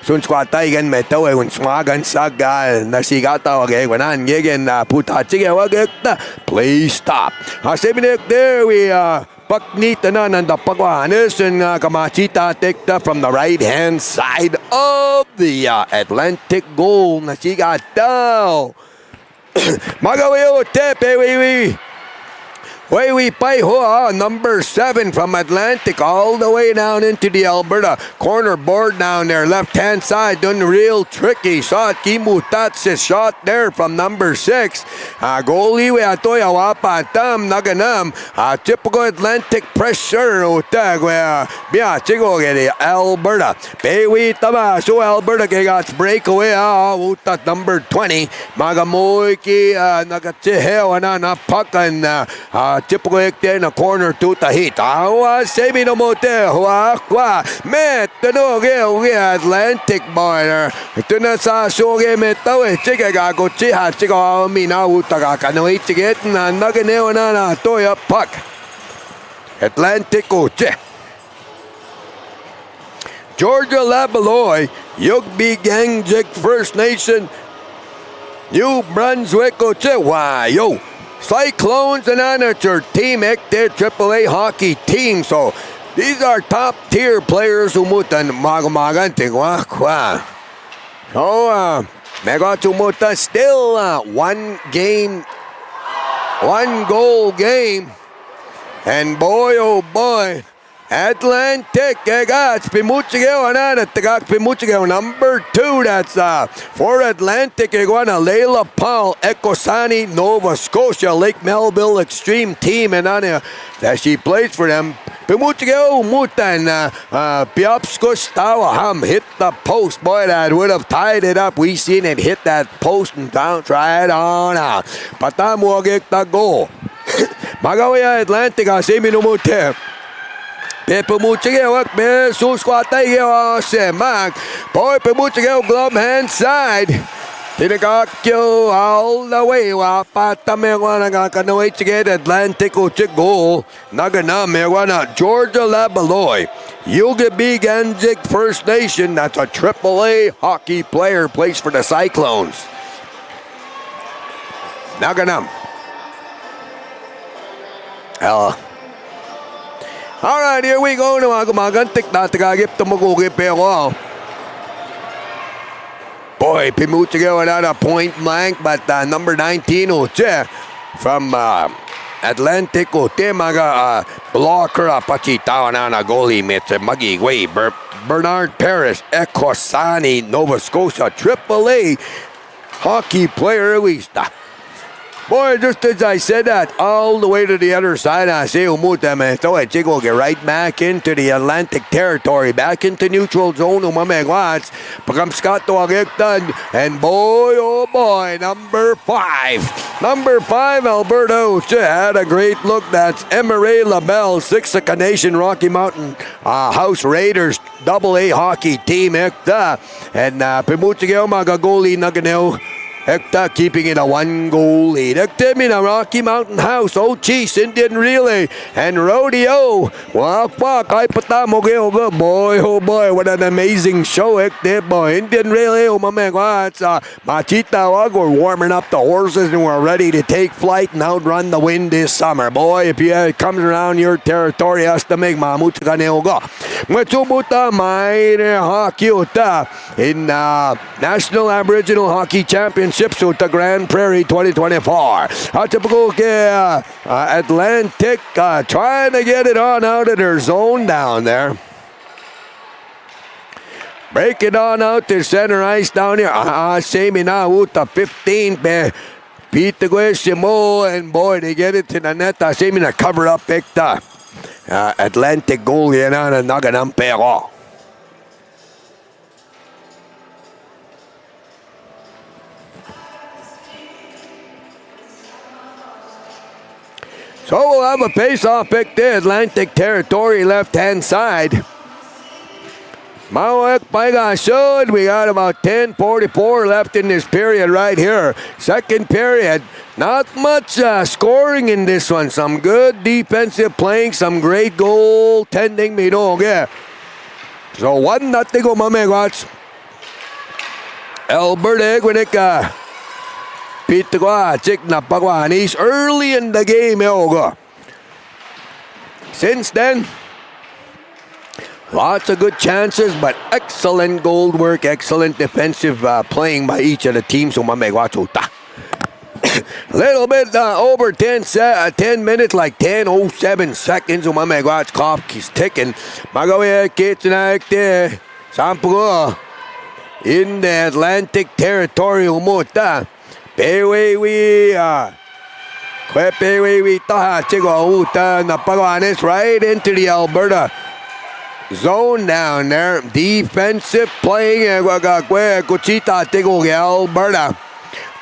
sun squata igen meto un smagan sa ga nasigata wage wanan gegen puta chige wagekta please stop sebinek there we Paknita na ng Pagwanis and Kamachita tekta from the right hand side of the Atlantic goal na sigataw magawiyo tepe we pay number 7 from Atlantic all the way down into the Alberta corner board down there left hand side done real tricky shot Kimutat's shot there from number 6 goalie we atoy awapatam naganam typical Atlantic pressure utag we bia chigo gedi Alberta we tama so Alberta got breakaway utat number 20 magamoy ki nagatiheo na pakan typical in a corner to the hit. Semi no mote. Met the Atlantic boiler. Tuna sa soge metawe. Chica gago chiha chica mina utaga kano ichiget na naganeo na toya puck. Atlantic uche. Georgia Labaloy, Yugby Gangjik First Nation, New Brunswick uche. Why yo. Cyclones and amateur team their AAA hockey team. So these are top tier players umutan magamaganting wakwa. So Megachumuta still one goal game. And boy oh boy Atlantic got Pimuchigeo and Tagak Pimuchigeo number 2 that's for Atlantic Iguana Leila Paul Ekosani Nova Scotia Lake Melville Extreme team and that she plays for them Pimuchigeo Mutan Piopskos Tawaham hit the post boy that would have tied it up we seen it hit that post and down try it on out Patamuagik the goal Magawaya Atlantic Semi Numute Pemuchigeo be susquatay se mag boy Pemuchigeo glove hand side Tinagakyo all the way Wapatamewana Gakanaway to get Atlantic Uchi goal Nagana Mewana Georgia Labaloy Yuga B Ganjik First Nation that's a AAA hockey player plays for the Cyclones Naganam all right, here we go. Magantik na tagagip tumugugip pero boy, Pimuchigeo another point blank, but number 19 Uche from Atlantic Uche maga blocker pachitawa na goalie mit magigway Bernard Paris Ekosani Nova Scotia AAA hockey player Wista. Boy, just as I said that, all the way to the other side, I say umutam and throw it. Chico get right back into the Atlantic territory, back into neutral zone. Umamegwats, Pagam Scott to Agektan, and boy, oh boy, number 5. Number 5, Alberta had a great look. That's Emery LaBelle, 6 of Canadian Rocky Mountain House Raiders, AA hockey team. And Pimutigeo Magagoli Naganeo. Hector keeping it a 1-goal lead. Hector in a Rocky Mountain House. Oh, geez, Indian Relay and Rodeo. Wow, fuck. I put that boy, oh boy, what an amazing show, Hector, boy. Indian Relay, oh my man, what's Machita, we're warming up the horses and we're ready to take flight and outrun the wind this summer. Boy, if it comes around your territory, has to make Mamut Kaneoga. Matsubuta, my hockey in National Aboriginal Hockey Championship. So the Grand Prairie 2024. Typical Atlantic trying to get it on out of their zone down there. Break it on out to center ice down here. Same na uta 15. Pete Guesimo, and boy, they get it to the net. Same na cover up Victor. Atlantic goal yan na naganang pero. So we'll have a face-off pick there, Atlantic territory, left-hand side. Mawek Paigasud, we got about 10:44 left in this period right here. Second period, not much scoring in this one. Some good defensive playing, some great goaltending. So 1-0 go Mamegwats. Alberta Egwinik. Chick na Pagwanis early in the game. Since then, lots of good chances, but excellent goal work, excellent defensive playing by each of the teams. A little bit over 10 minutes, like 10:07 seconds. Umamegwat's clock is ticking. Magawe Kitchenak there. Sampugo in the Atlantic territory. Umuta. Pewewi taha chigo uta na Pagwanis right into the Alberta zone down there. Defensive playing Kuchita tigo Alberta.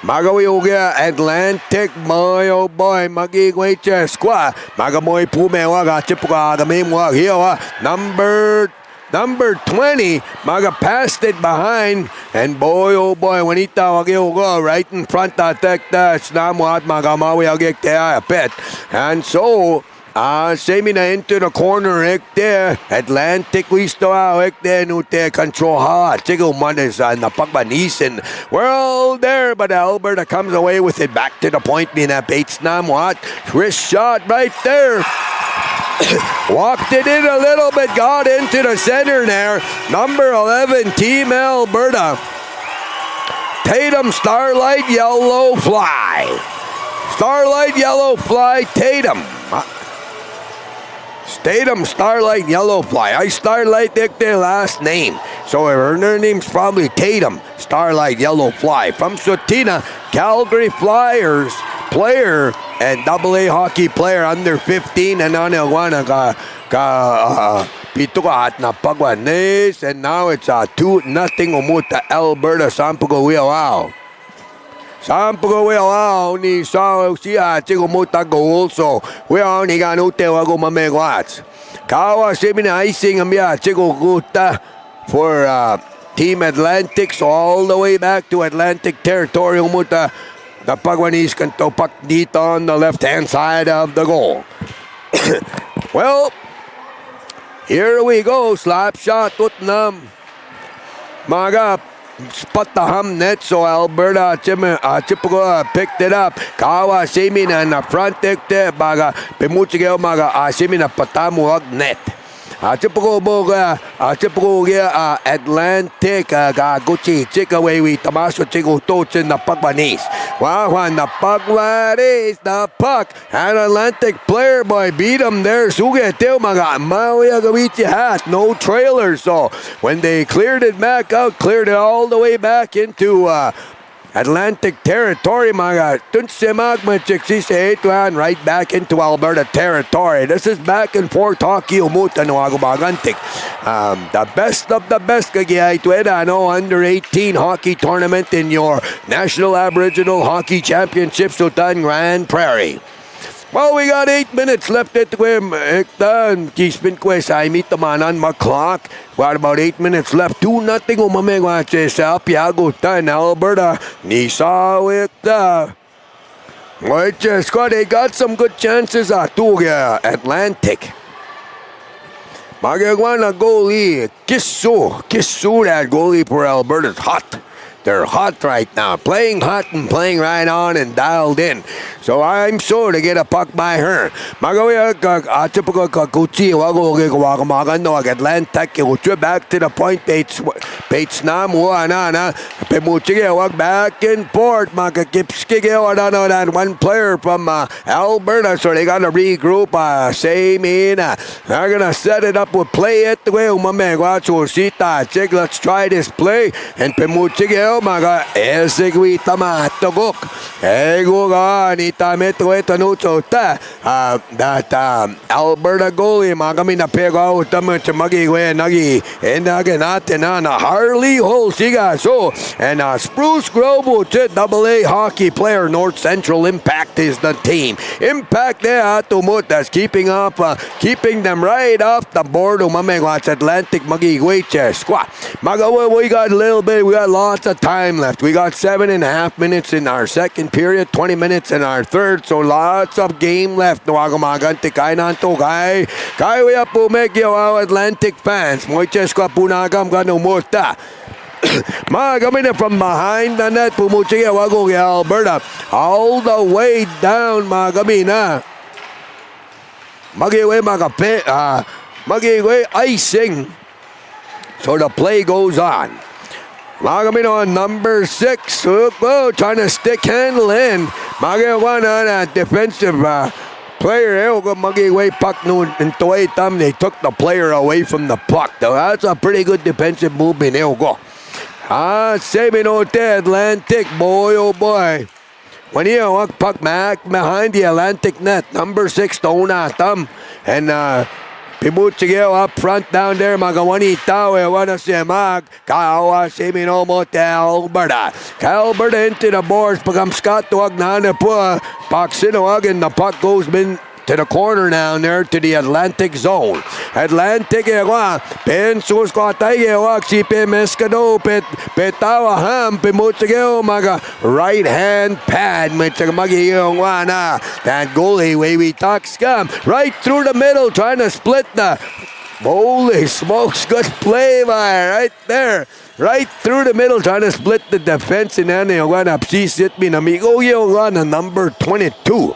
Magawi uga Atlantic boy oh boy magigway squad. Magamoy pumewa ga chipuga gamimwa here Number 20, Maga passed it behind, and boy, oh boy, when he go right in front of that Snamwat Magamawi a pet. And so, Semina into the corner, there, Atlantic, we still out there, Nute control hard. Chigo Mondays and the Pagbanisen. We're all there, but Alberta comes away with it back to the point, being a Bates Snamwat. Wrist shot right there. Walked it in a little bit, got into the center there. Number 11, Team Alberta. Tatum, Starlight, Yellow Fly. Starlight, Yellow Fly, Tatum. Tatum, Starlight, Yellow Fly. I Starlight picked their last name. So her name's probably Tatum, Starlight, Yellow Fly. From Sutina, Calgary Flyers player and AA hockey player under 15 and Anawana Pituka na Pagwanis, and now it's 2-0 umuta Alberta Sampugo Wilao. Sampugo Wilao ni sa siya chigo muta goal, so we only got no tewago mamegwats. Kawa semina icing amya chigo guta for Team Atlantic, so all the way back to Atlantic territory umuta. The Pagwanis can topak dito on the left-hand side of the goal. Well, here we go. Slap shot, Tutnam. Maga spataham net. So Alberta Chipugo picked it up. Kawa Semina in the front deck there. Baga Pimuchigeo Maga Semina Patamuag net. Chipugo Atlantic Gucci Chickaway with Tomaso Chico Tochin the Pagwanis. Wow, the Pagwanis, the puck. An Atlantic player boy beat him there. Sugeteo Maga Maui Agawichi hat, no trailer. So when they cleared it back out, cleared it all the way back into Atlantic territory, mga dun si magmachiksi sa 8-1 right back into Alberta territory. This is back and forth hockey umutan ng Agumagantik. The best of the best kagaya ito under 18 hockey tournament in your National Aboriginal Hockey Championships utan Grand Prairie. Well, we got 8 minutes left at the game. Kispin Quest, I meet the man on my clock. We got about 8 minutes left. 2-0 umamegwa sa Piagutan, Alberta. Nisawik da. Squad, they got some good chances to Atlantic. Magagawa na goalie. Kisu, that goalie for Alberta's hot. They're hot right now, playing hot and playing right on and dialed in. So I'm sure to get a puck by her. Magawin typical kakuchi wago magano Atlantic back to the point. Pates na na pemuchige wag back and forth. Magakipskige that one player from Alberta. So they gotta regroup. Same in. They're gonna set it up with play it the way Sita. Let's try this play and pemuchige. Maga esigwi tamatogok ego ga ni tameto etanuto ta that Alberta goalie magami na pego utama chamagi we nagi enage natin na Harley Holsiga so and Spruce Grove AA hockey player North Central Impact is the team. Impact there tumut that's keeping them right off the board umamegwats Atlantic magi weche squad magawa we got a little bit, we got lots of time left. We got 7.5 minutes in our second period, 20 minutes in our third, so lots of game left. Nawagamaganti kay nanto kay we po megyo Atlantic fans. Moiches ko punagam ganumuta. Magami from behind the net pumuchi wago Alberta all the way down magami na. Magiwe magiwe icing. So the play goes on. Magamino on number 6. Trying to stick handle in. Magawana na defensive player. Magiway puck noon into a thumb. They took the player away from the puck. That's a pretty good defensive movement. Saving out there Atlantic. Boy, oh boy. When you walk puck back behind the Atlantic net. Number 6 Tona thumb. And Pimuchigeo up front down there, Magawani Tawe, Wana Semag, Kawa Semino Motel, Alberta. Alberta into the boards, Pagam Scott to Agnana Pua, Paxinoag, and the puck goes to the corner down there to the Atlantic zone. Atlantic Pensus Katayo, Sipe Mescado, Petawa Ham, Pimuchigeo, Maga, right hand pad, Mitchagmagi Wana. That goalie, way we talk scum, right through the middle, trying to split the. Holy smokes, good play by right there. Right through the middle, trying to split the defense, and then you're going to see it, Minamigo, you're on number 22.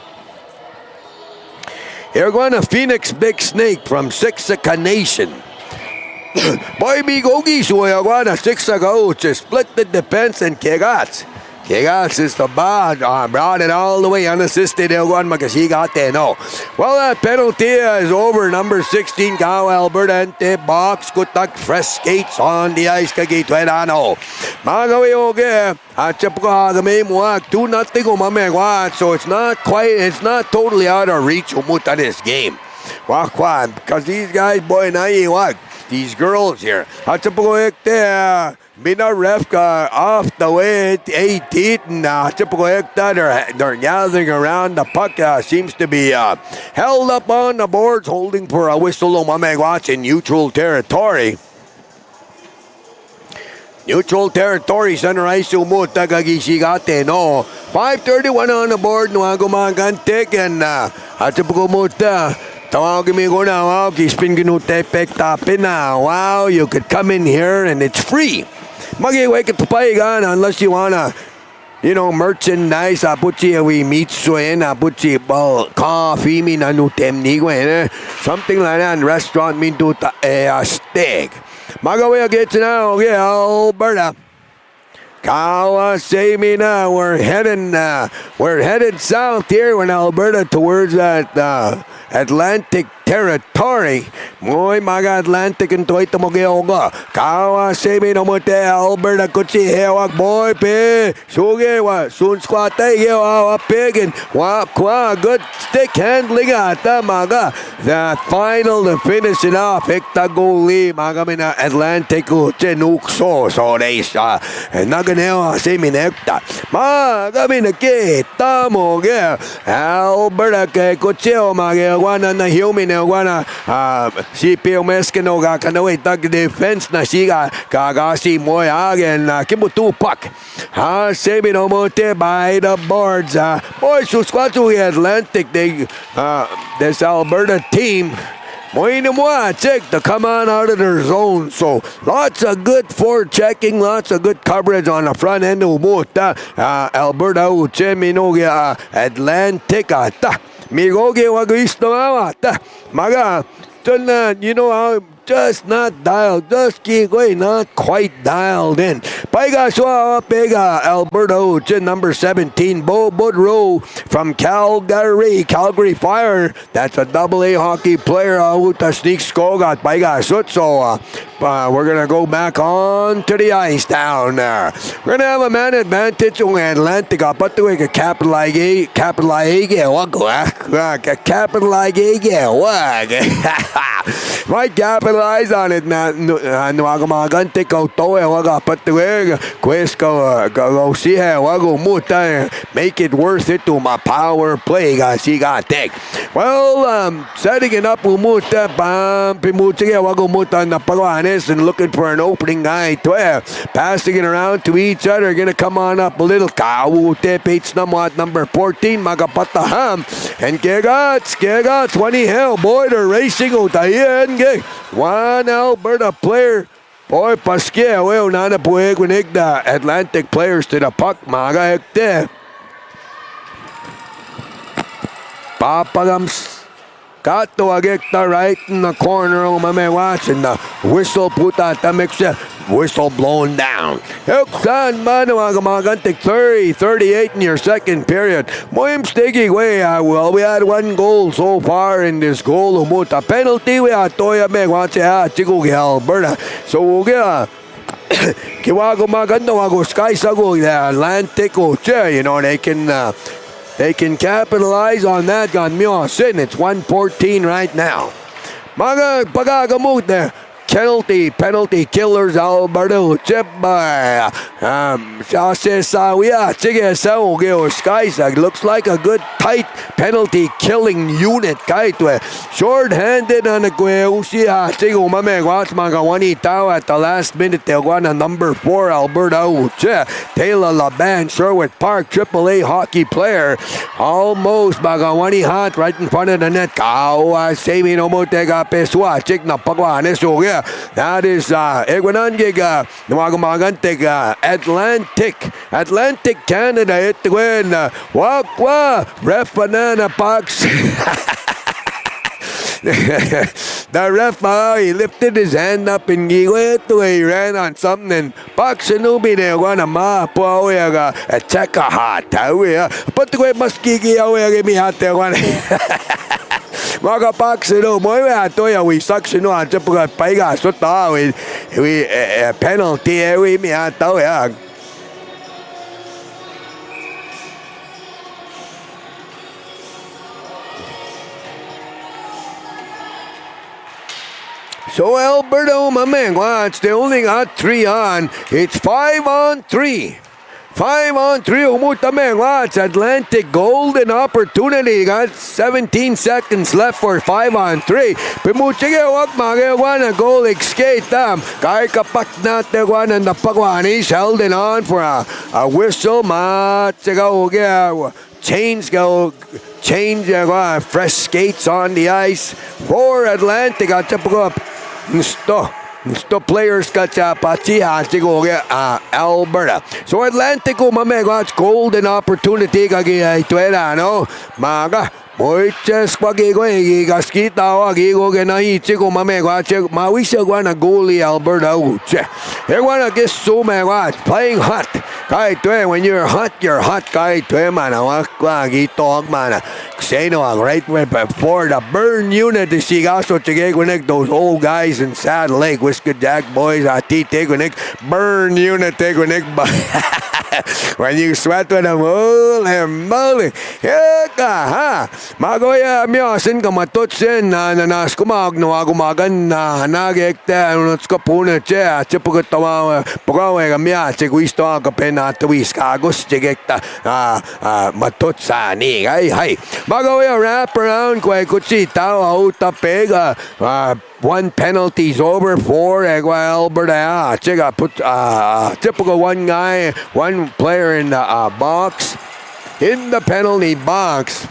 You're going to Phoenix Big Snake from Siksika Nation. Boy, Bigogi, so you're going to Siksika to split the defense and Kegats. Kegats is the bad. Brought it all the way unassisted. He got there. No. Well, that penalty is over. Number 16, Kao Alberta Ente box. Kutak fresh skates on the ice. Kagitwedano. Magawi oge. Atchapukagame muak. 2-0 umamegwat. So it's not totally out of reach umuta this game. Wakwan. Because these guys, boy, naiwag. These girls here. Atchapukoekte. Bina ref off the way at 18. They're gathering around. The puck seems to be held up on the boards, holding for a whistle on Mamegwatch in neutral territory. Neutral territory, center ice umuta gagisigate no. 5:31 on the board, Nuagumagantik and Atapukumuta. Tawagin mo ko na, wow, kispin ginutepek tapin na. Wow, you could come in here and it's free. Mag-iway ka tupayigan unless you wanna, merchandise. Apuchi we meat suen, apuchi coffee mi nanutem nigwe. Something like that. Restaurant mi duta a steak. Magaway gets now, okay, Alberta. Kawa say me now. We're headed south here in Alberta towards that Atlantic territory. Moy mga Atlantic and toy tamogeoga. Kawa semi no mote Alberta kutsi hewak boy pe. Suge wa sun squate hewa pigin. Wa kwa good stick handling ata mga. The final to finish it off. Hekta goalie mga mina Atlantic kutsi nukso. So they sa naganewa semi nekta. Mga mina kita mo ge. Alberta ke kutsi o mga wana na hiumi na wana si Pio Meskino ga kanaway tag defense na siya kagasi mo again kimutupak sabi no mote by the boards boy susquatu Atlantic they this Alberta team check to come on out of their zone. So lots of good forechecking, lots of good coverage on the front end of Alberta Ucheminoga Atlantic ata. Migoge wagisto ata. Maga you know how just not dialed, just kigoy not quite dialed in. Paiga swa pega Alberta number 17 Bo Budrow from Calgary Fire. That's a AA hockey player uta sneak skogat paiga sut. So we're gonna go back on to the ice down there. We're gonna have a man advantage on Atlantic. But to a capitalize might capitalize on it na nuagamagante ko to waga patueg questo go see wago muta make it worth it to my power play kasi got take. Well, setting it up umuta bam pimutige wago muta na pagwanes and looking for an opening guy 12 passing it around to each other. Gonna come on up a little kawute page number 14 magapataham and kegats 20 hell boy they're racing utayen gig one Alberta player. Boy, Pasquia, well, nana pueg the Atlantic players to the puck, maga hekte. Papagams. Kato agekta right in the corner of my man watching the whistle puta tamixia whistle blown down. Heksan mano agamagantik 38 in your second period. Moim sticky way well. We had one goal so far in this goal umuta penalty we had toya meg watch chico Alberta. So we'll get kiwago maganda wago sky sago the Atlantic you know they can capitalize on that on Miosin. It's 1-14 right now. Mga pagagamot there. Penalty killers Alberta chip by looks like a good tight penalty killing unit short-handed on the at the last minute number 4 Alberta Taylor Laban Sherwood Park AAA hockey player almost bagawani hot right in front of the net saving omotega peswa chick na pagwanes that is Egwanangiga Namagamagantig Atlantic Canada it win Wakwa Ref Banana Box. The ref he lifted his hand up and he ran on something and Paksanubi there one ma po a check a hot but the way muskigi away me hot there one. Mga paksino mo atoya we suction on japuga paiga sota we penalty we mi ataw ya. So Alberta, my man, watch, they only got 3 on. It's 5-on-3. 5-on-3, umutame, watch, Atlantic golden opportunity. Got 17 seconds left for 5-on-3. Pimuchige wag magawa goal skate tam. Kay kapak natin and the pagwanis held it on for a whistle. Change fresh skates on the ice for Atlantic. Got to go up. Sto players kacha pachiha chigo Alberta. So Atlantic mamegats golden opportunity kagi ituera no maga moiches pagigo gaskita wagigo genai chigo mamegats mawisha gwana goalie Alberta uche. They wanna get so megats playing hot. Kahit when you're hot, kahit man. Gitog man. Kseno, right before the burn unit, the Sigaso Chigeg, those old guys in Saddle Lake, Whiskey Jack boys, Tite, burn unit, when you sweat with them, holy moly. Ha. Magoya, Miasin, Kamatutsin, Nanas Kumag, Noagumagan, Nagekta, Nutskapuna, Chipukatawa, Pogawega, Mia, Chiguisto, Capena, Tuiskagos, Chigekta, Matutsa, Ni, hey. Magoya, wrap around, Quakuchi, Tao, Pega, one penalty's over for ALBERTA. Chiga put typical one guy, one player in the box, in the penalty box.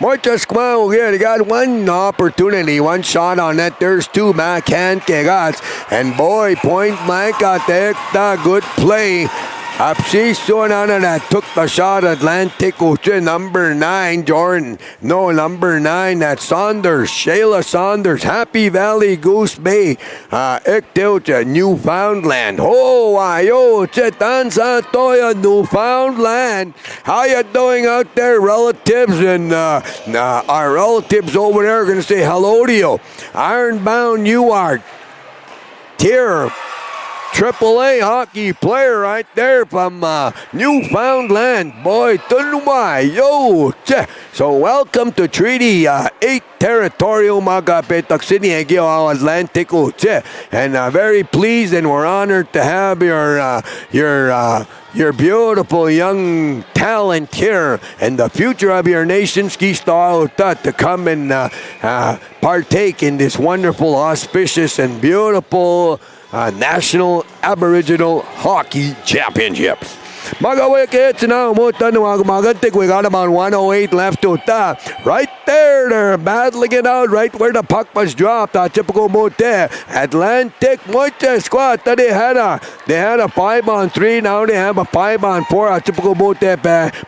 Muchas they got one opportunity, one shot on net. There's two backhand kegats, and boy, point blank got the good play. Apsiso that took the shot. Atlantic number 9, Jordan. No, number 9, that's Saunders. Shayla Saunders. Happy Valley, Goose Bay. Iktilcha, Newfoundland. Oh, ayo, Chetansa Toya, Newfoundland. How you doing out there, relatives? And our relatives over there are going to say hello to you. Ironbound, you are tier AAA hockey player right there from Newfoundland. Boy, tunumay, yo. So welcome to Treaty 8 Territorial Magapetak City Atlantic. And very pleased and we're honored to have your beautiful young talent here and the future of your nation, to come and partake in this wonderful, auspicious, and beautiful National Aboriginal Hockey Championships. Magawikits now, we got about 108 left to right there, they're battling it out right where the puck was dropped. Typical Mote Atlantic Moite squad. They had a 5-on-3. Now they have a 5-on-4. Typical Mote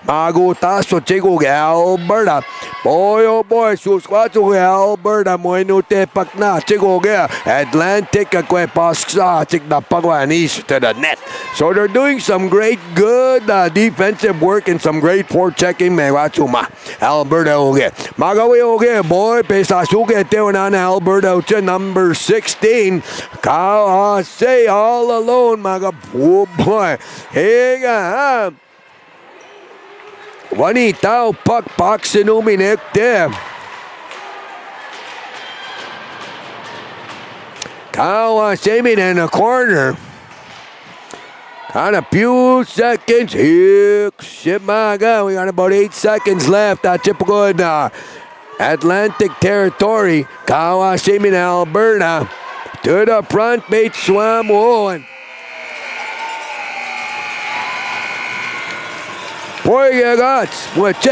Mago Taso Chigo Alberta. Boy, oh boy, so squad to Alberta. Moinute Pakna Chigo Atlantic Pasksa Chik the Pagwanis to the net. So they're doing some great good defensive work and some great forechecking. Alberta okay. Magawi okay, boy. Pesasuke Teonan Alberta number 16. Say all alone, Maga. Oh boy. Hey, Wani Tao Puck Sinuminek there. Kawa Samin in the corner. On a few seconds. We got about 8 seconds left. Typical Atlantic territory. Kawa Simin, Alberta. To the front, Bates Swam. And boy, you got what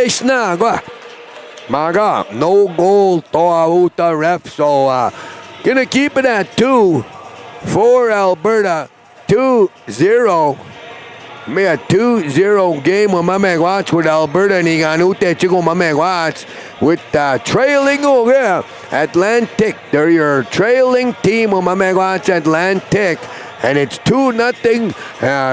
snag. Maga, no goal. Toa Uta ref. So gonna keep it at 2 for Alberta. 2-0. May a 2-0 game with Mamegwats with Alberta and Iganute Chico Mamegwats with trailing Atlantic. They're your trailing team with Mamegwats Atlantic. And it's 2-0.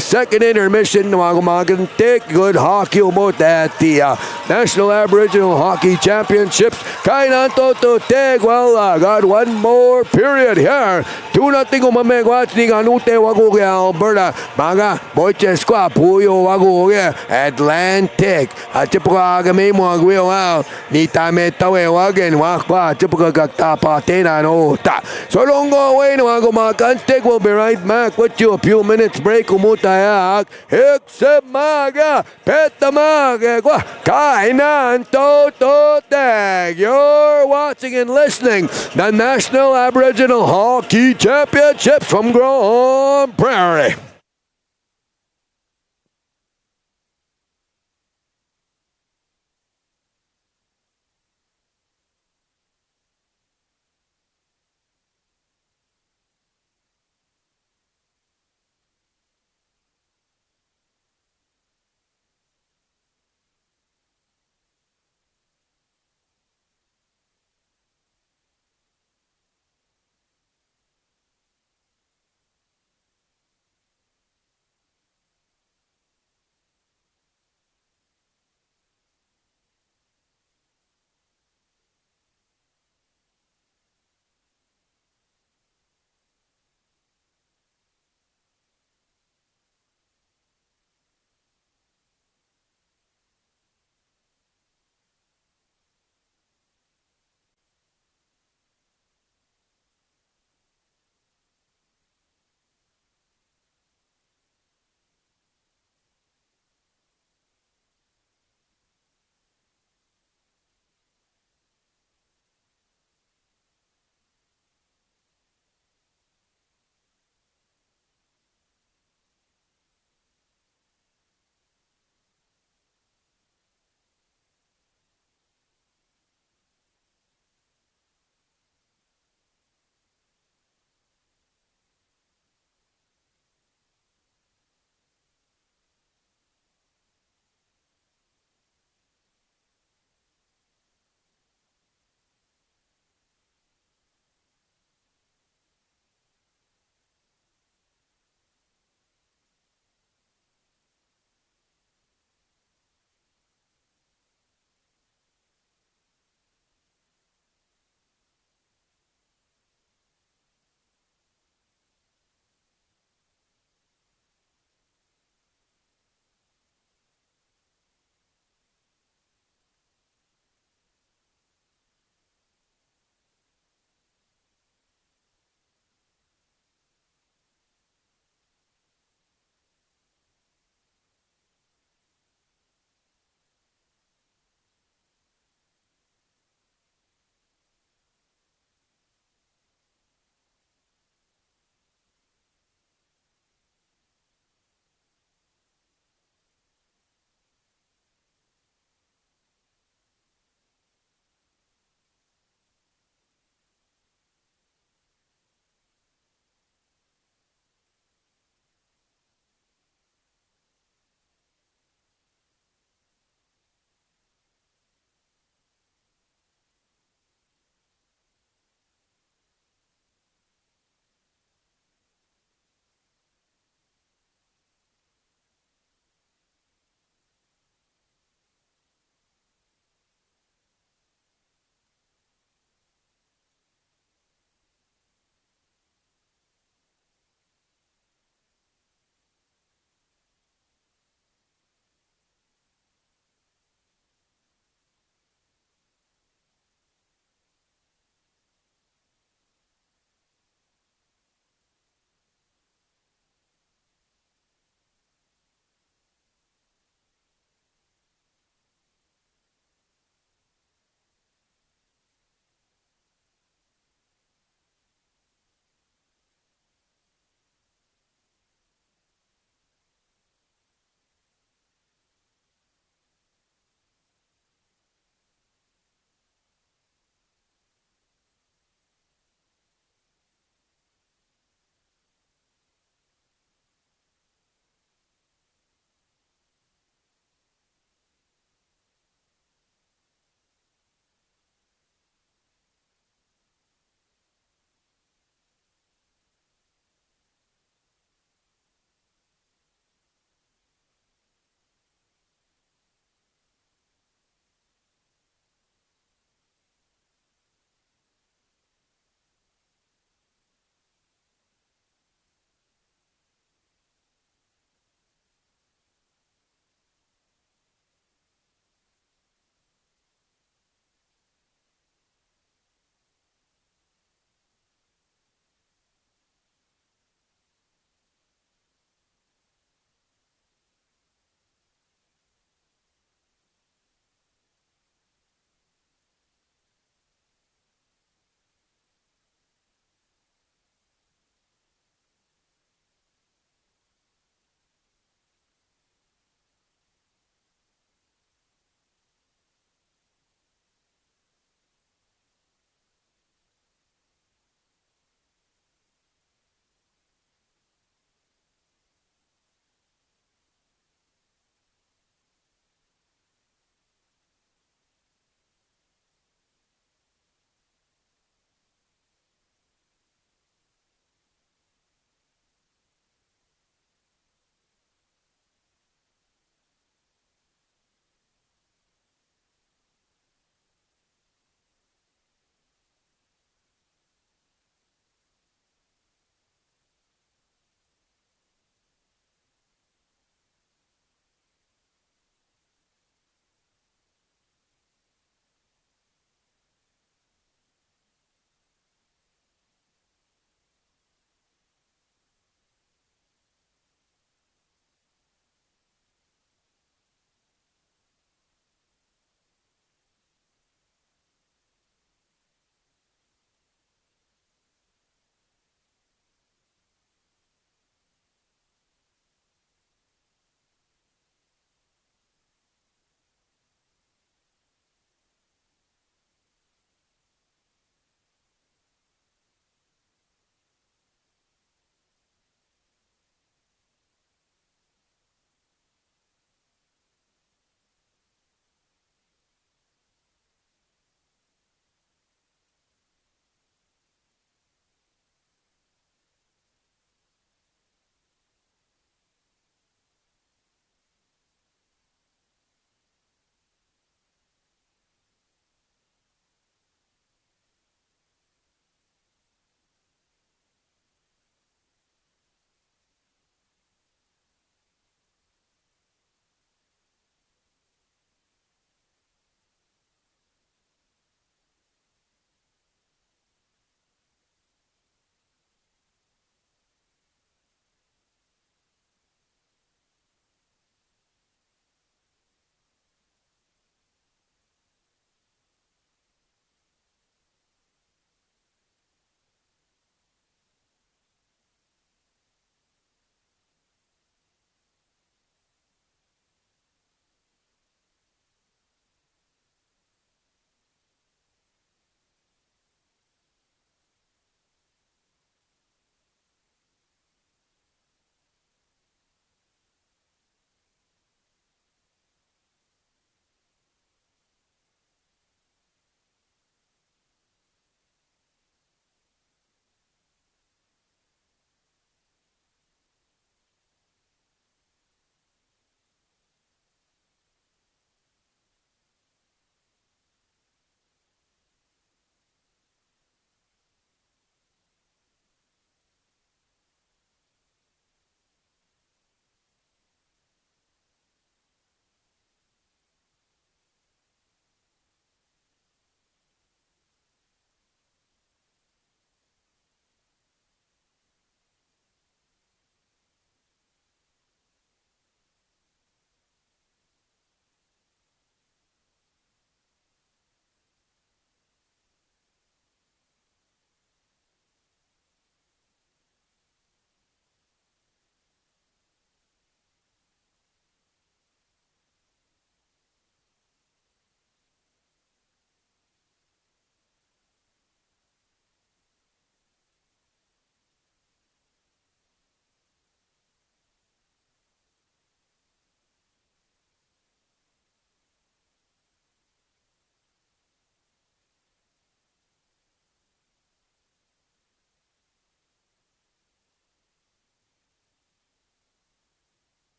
Second intermission. Good hockey at the National Aboriginal Hockey Championships. Kainanto to Teg. Well, got one more period here. 2-0 Mamegwats ni Ganute Waguge Alberta. Maga Boche Squad Puyo Waguge Atlantic. Typical Agame Mwagwil ni Tametawe Wagen Wakwa. Typical Gaktapa Tena no ta. So don't go away. Wagumakantek will be right back with you. A few minutes break. Umutayak. Hiksemaga. Petamaga. Kainan Toto Tag. You're watching and listening the National Aboriginal Hockey Championships from Grand Prairie.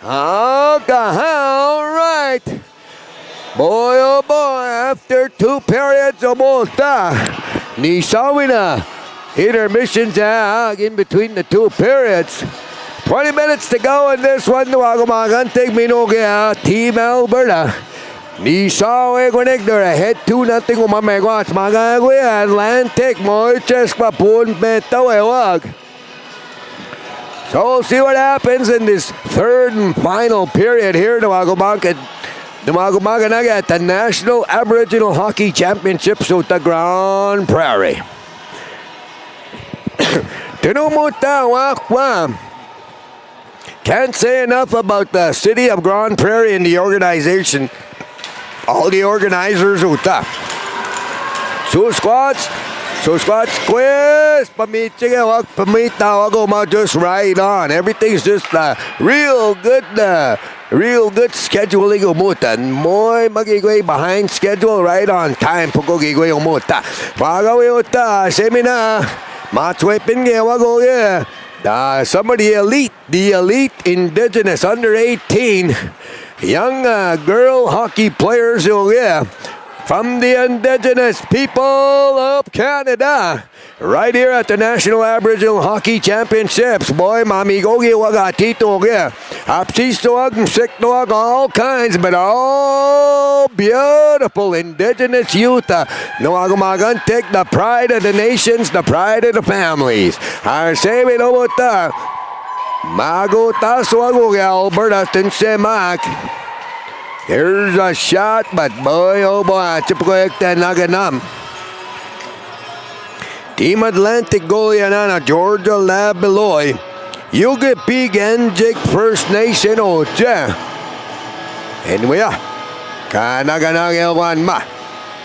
All right. Boy, oh boy, after 2 periods ALBERTA, nisawin na intermissions in between the 2 periods. 20 minutes to go in this one. Gumagantig minugi Team ALBERTA. Nisawe connector ahead 2-0 umamegwats. Magagwi Atlantic Moiches papun betaw ewag. So we'll see what happens in this 3rd and final period here. Dumagumagan at the National Aboriginal Hockey Championships at the Grand Prairie. Tinumuta wakwa. Can't say enough about the city of Grand Prairie and the organization. All the organizers uta. So squads quiz pamita just right on. Everything's just real good scheduling umuta. Moy magigway behind schedule, right on time pugogigway umuta. Magawi uta semina matchway pinge wago yeah. Some of the elite indigenous under 18 young girl hockey players from the indigenous people of Canada right here at the National Aboriginal Hockey Championships. Boy, mami gogi wagatito apsistoag siktoag all kinds, but all beautiful indigenous youth. Take the pride of the nations, the pride of the families. Our same over Mago Taswago ALBERTA Tinsemak. Here's a shot, but boy, oh boy, Chipukoyekta Naganam. Team Atlantic goalie Anana, Georgia Labeloy. Yuga Pig Enjik First Nation Ocha. And we are. Kanaganagawan ma.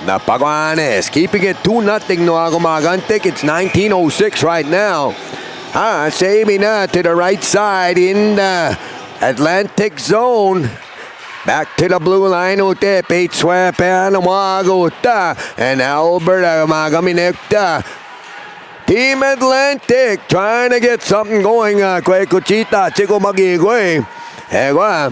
Napagwanes. Keeping it 2-0 no Agumagantic. It's 19:06 right now. Saving to the right side in the Atlantic zone. Back to the blue line ute Petswe Panamaguta and ALBERTA Magaminekta. Team Atlantic trying to get something going. Kwekuchita Chico Magigwe. Ewa.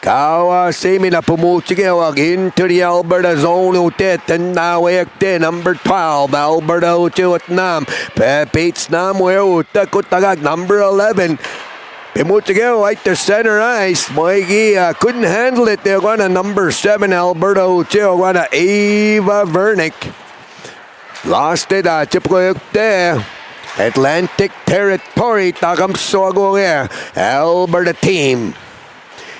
Kawa semi na pumuchigewag into the ALBERTA zone ute Tendawekte number 12 ALBERTA Uchiwatnam Pepits Namwe Uta Kutagag number 11. Pimuchigeo right to center ice. Moigi couldn't handle it. They're going to number 7 ALBERTA Ucheo. Going to Eva Vernick. Lost it. Chipko there. Atlantic territory. Takam Sogo here. ALBERTA team.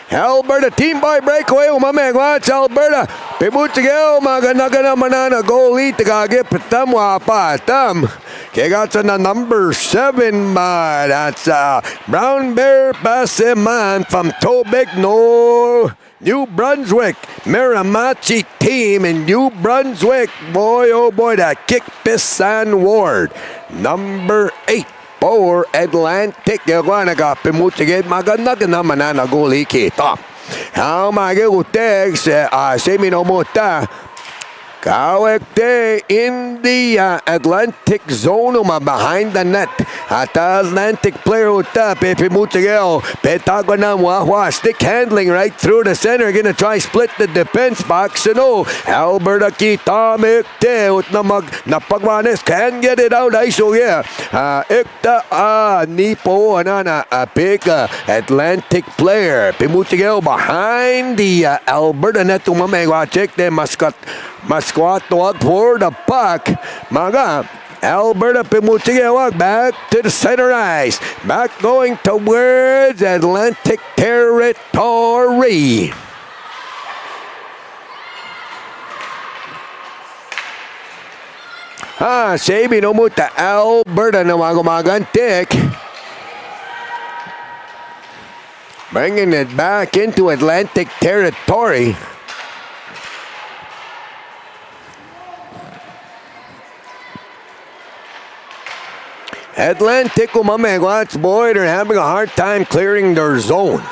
ALBERTA team by breakaway. Umameg. Watch ALBERTA. Pimuchigeo. Maganaga manana goalie. Tagage patam wapatam. Kegats on the number 7, but that's Brown Bear Baseman from Tobic, New Brunswick. Miramachi team in New Brunswick. Boy, oh boy, that kick Pissan Ward. Number 8 for Atlantic. Yagwanaga Pimuchigit Maganaga manana goalie kita. How magigutex semino mota. Kawekte in the Atlantic zone behind the net. At Atlantic player uta Pepe Mutigel. Petagwana Wahwa stick handling right through the center. Gonna try split the defense box. No, ALBERTA kita mekte utnamag napagwanes can get it out. So yeah, ikta nipo anana a big Atlantic player. Pimutigel behind the ALBERTA net. Tumamegwa check the Mascot walk for the puck. Maga ALBERTA Pimutigewag back to the center ice. Back going towards Atlantic territory. Sabi no mo ta ALBERTA na magumagantik. Bringing it back into Atlantic territory. Atlantic umamegwats, boy, they're having a hard time clearing their zone.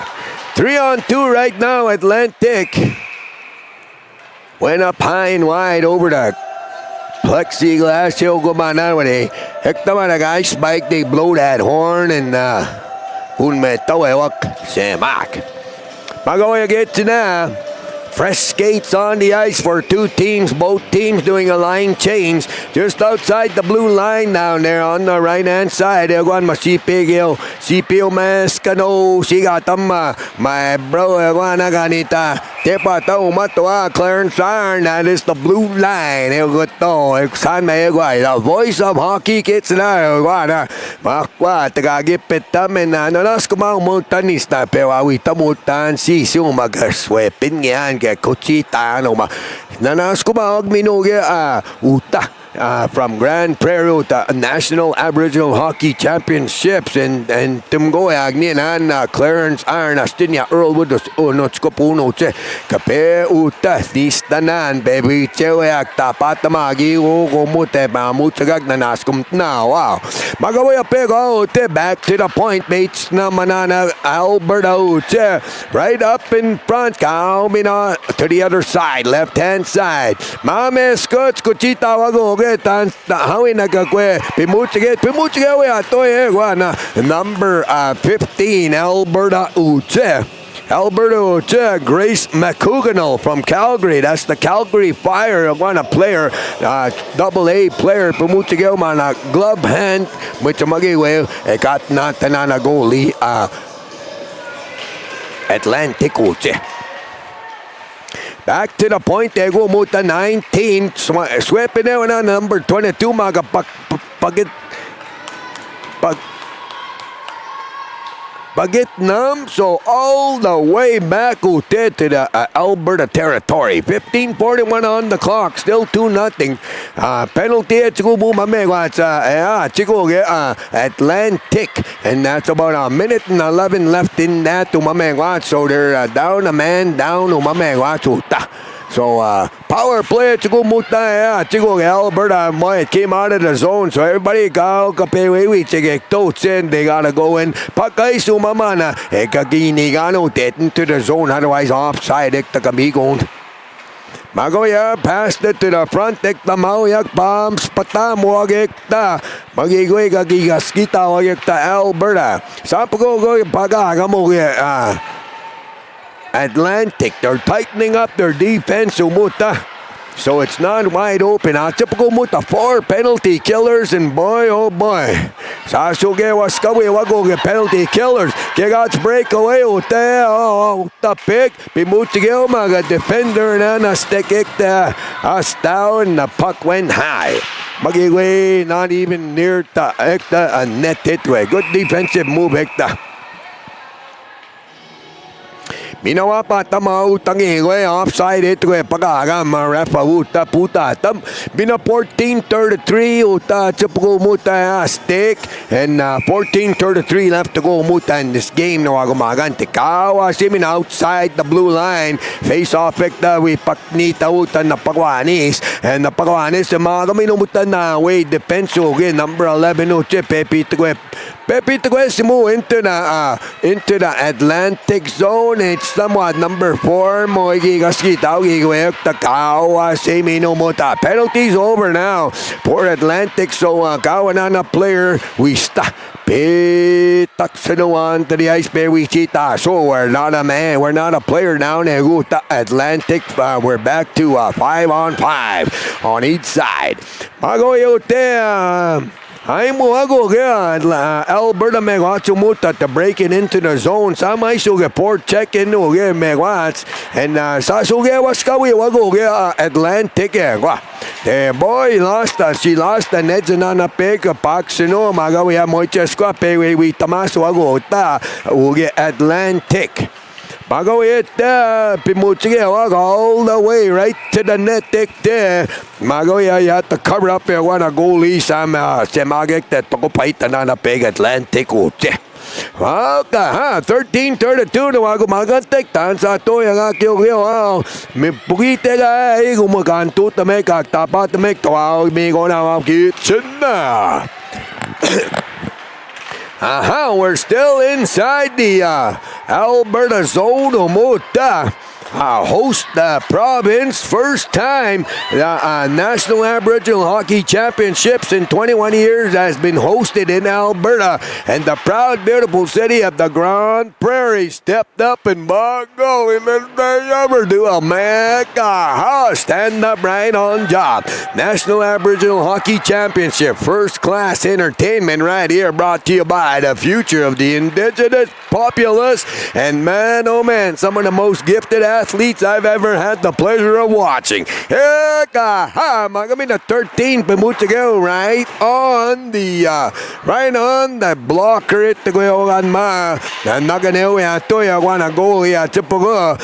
3-on-2 right now, Atlantic. Went up high and wide over the plexiglass. He'll go by now with a heck of a guy spike. They blow that horn and kun me tawewak semak. Magawa get na. Fresh skates on the ice for two teams. Both teams doing a line change just outside the blue line down there on the right-hand side. Ewan masipigil. Sipil Mascano. Sigatama. My bro Ewan Aganita. Tepa to matua. Clarence Iron. That is the blue line. Egoto. Exan Megway. The voice of hockey gets na. Ewan. Makwa. Tagagipit tamin na. Nanas kumang mutanis na. Pewawi tamutan. Sisyung magaswepin yan. Kuchita ano ma nanas kumawag minugi uta from Grand Prairie to National Aboriginal Hockey Championships and tumgo agni nan Clarence Iron Astinia Earlwood unots ko puno che kape uta distanan baby chewe ak tapat magi o komute mamutagag nanas kum na wow magaway pego te back to the point mates na manana Alberta uche right up in front Kaumina to the other side left hand side mames coach kuchita wago tan hawin nagakwe pimuchige we atoy na number 15 Alberta Uche Grace McCouganal from Calgary. That's the Calgary Fire. One a player, double A player. Pimuchige mana glove hand which magiwe got na tanana goalie Atlantic Uche. Back to the point, they go muta 19. Sweeping there on number 22, maga Pagitnam, so all the way back to the Alberta territory. 15:41 on the clock, still 2-0. Penalty at Chigubu Mamegwats, Atlantic, and that's about a minute and 11 left in that to Mamegwats. So they're down a man, down to Mamegwats. So power play Chigo Muta Chigo Alberta it came out of the zone. So everybody go kapewi chigek to they gotta go in. Pakay sumamana ekagini gano into the zone, otherwise offside ek takamigon. Magoya passed it to the front ek tamaoyak bombs patam wagek ta magigoy kagigaskita wagek ta Alberta. Sapago go pagagamo Atlantic, they're tightening up their defense, Umuta. So it's not wide open. Typical Muta, 4 penalty killers, and boy, oh boy. Sasuge waskawi wago penalty killers. Kegats breakaway, Ute, the pick. Pimutigil, maga defender, and a stick us down, the puck went high. Magiwe, not even near the net hit way. Good defensive move, Hector. Minawa pa tama utangi offside ito pagagam refa uta puta tam bina 14:33 uta chupo muta stick and 14:33 left to go muta in this game no agumagante kawa simin outside the blue line face off ekta we paknita uta na pagwanis and the pagwanis mga minumutan na way defense again number 11 uche Pepe Tuguesimu into the Atlantic zone. It's somewhat number 4. Penalties over now for Atlantic. So Kawanana player we stop. Pitaksanuan to the ice bear we chita. So we're not a man. We're not a player now. Atlantic. We're back to 5-on-5 on each side. Magoyote. I'm Muago Alberta Megwatsu Muta to break it into the zone. Samai suge port check in Megwats and Sasuge Waskawi Wago Atlantic. The boy lost she lost the Neds and on a pick a Paxino Magawi Moichesqua Pay we Tamaso Wago Uge Atlantic. Magawit Pimuchige all the way right to the net there. Magoya, you have to cover up there. One a goalie, Sam Semagek that Tokopait and on a big Atlantic. 13:32 na wago magantek tan sa to yang akyo me pugite ga gumaganto ta me kak tapat me to me go na kitchen na. We're still inside the Alberta zone. Umuta. host the province. First time the National Aboriginal Hockey Championships in 21 years has been hosted in Alberta. And the proud, beautiful city of the Grand Prairie stepped up and by golly, Mr. Ever do a mega stand up right on job. National Aboriginal Hockey Championship, first class entertainment right here, brought to you by the future of the Indigenous populace. And man, oh man, some of the most gifted athletes I've ever had the pleasure of watching. Magami na 13 pamutago right on the blocker it to go on ma naganeo ya toya wana goal ya tipugo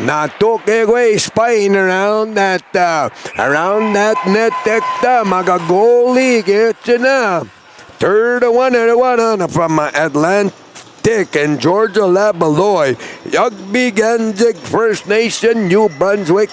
na took away spine around that net tekta maga goalie get na third one from Atlantic and Georgia Labaloy Yugby Ganjik First Nation New Brunswick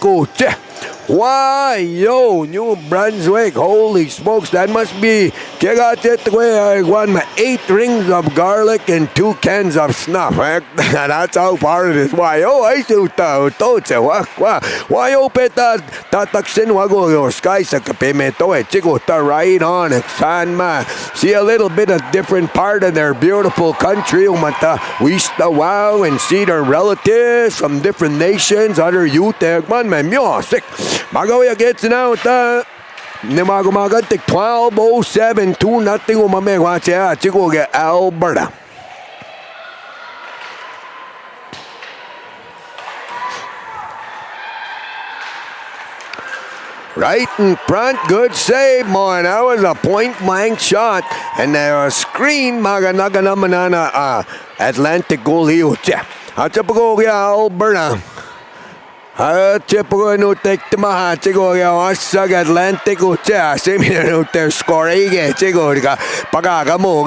why, yo, New Brunswick, holy smokes, that must be, I won 8 rings of garlic and 2 cans of snuff. That's how far it is. Why, oh, I shoot why, oh, peta, tataksin, wago, yo, sky sa kapimeto, chico, ta right on, Sanma. See a little bit of different part of their beautiful country, umata, wista, wow, and see their relatives from different nations, other youth, man, sick. Magawaya gets it out. Nimagumagatik 12:07, 2-0 umamegwacha. Chico get Alberta. Right in front, good save, man. That was a point-blank shot. And there was a screen, Maganaganamana, Atlantic goalie. Hachapago Alberta. Chipo no take the maha chigo sag Atlantic similar no their score chigo pagagamo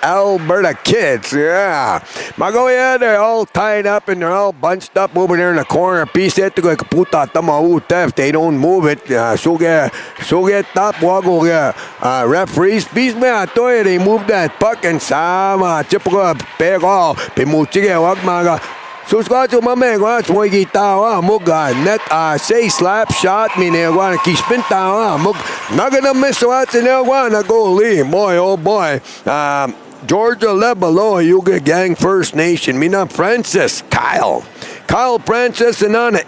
Alberta kids, yeah. Magoya, they're all tied up and they're all bunched up over there in the corner. Piece it to go puta tama if they don't move it. So get top wago referees piece me atoy they move that puck and sama chipo peg all pimuchige wag maga. Susquacho mamegwa twoigi tawa muga net say slap shot minegwa kispin tawa mug nagana miss what's in a goalie boy oh boy Georgia Lebalo Yuga Gang First Nation Mina Francis Kyle Francis and Anna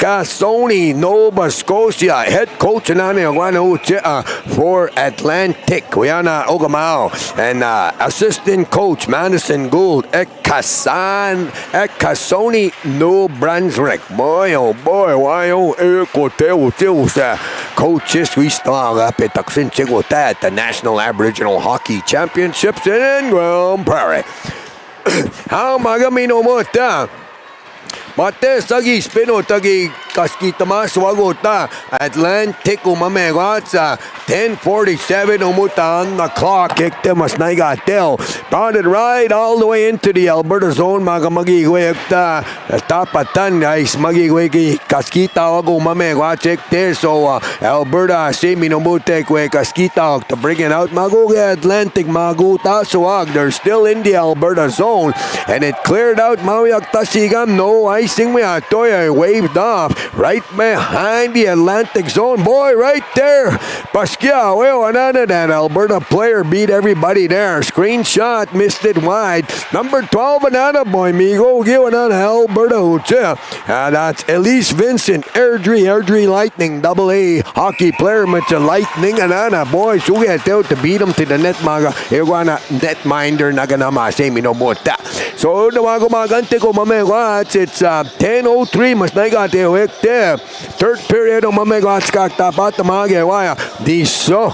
Sony Nova Scotia head coach for Atlantic Wiana Ogamao and assistant coach Madison Gould Ekasoni New Brunswick. Boy oh boy why oh coaches we start up at the National Aboriginal Hockey Championships in Grand Prairie. How magamino mo ta Mate sagi spino tagi kaskita maswagota Atlantic umamegwatsa 10:47 umuta on the clock ekte mas naigatel pounded right all the way into the Alberta zone magamagi gwekta tapatan guys magi gweki kaskita wago umamegwatsa ekte so Alberta semi no mute kwe kaskita to bring it out magoge Atlantic maguta swag they're still in the Alberta zone and it cleared out mawiak tasigam no icing me atoya waved off right behind the Atlantic zone. Boy, right there. Pascal, well, another that Alberta player beat everybody there. Screenshot, missed it wide. Number 12, another boy, Migo. Give another Alberta. That's Elise Vincent, Airdrie Lightning, AA hockey player, Mitch Lightning, another boy. So we had to beat him to the net, maga. Ewana netminder, naganama, same, no more. So, the wago magante ko mamegwats, it's 10:03, mas naigate there. Third period of mamegwats kaktapat magewaya. Diso.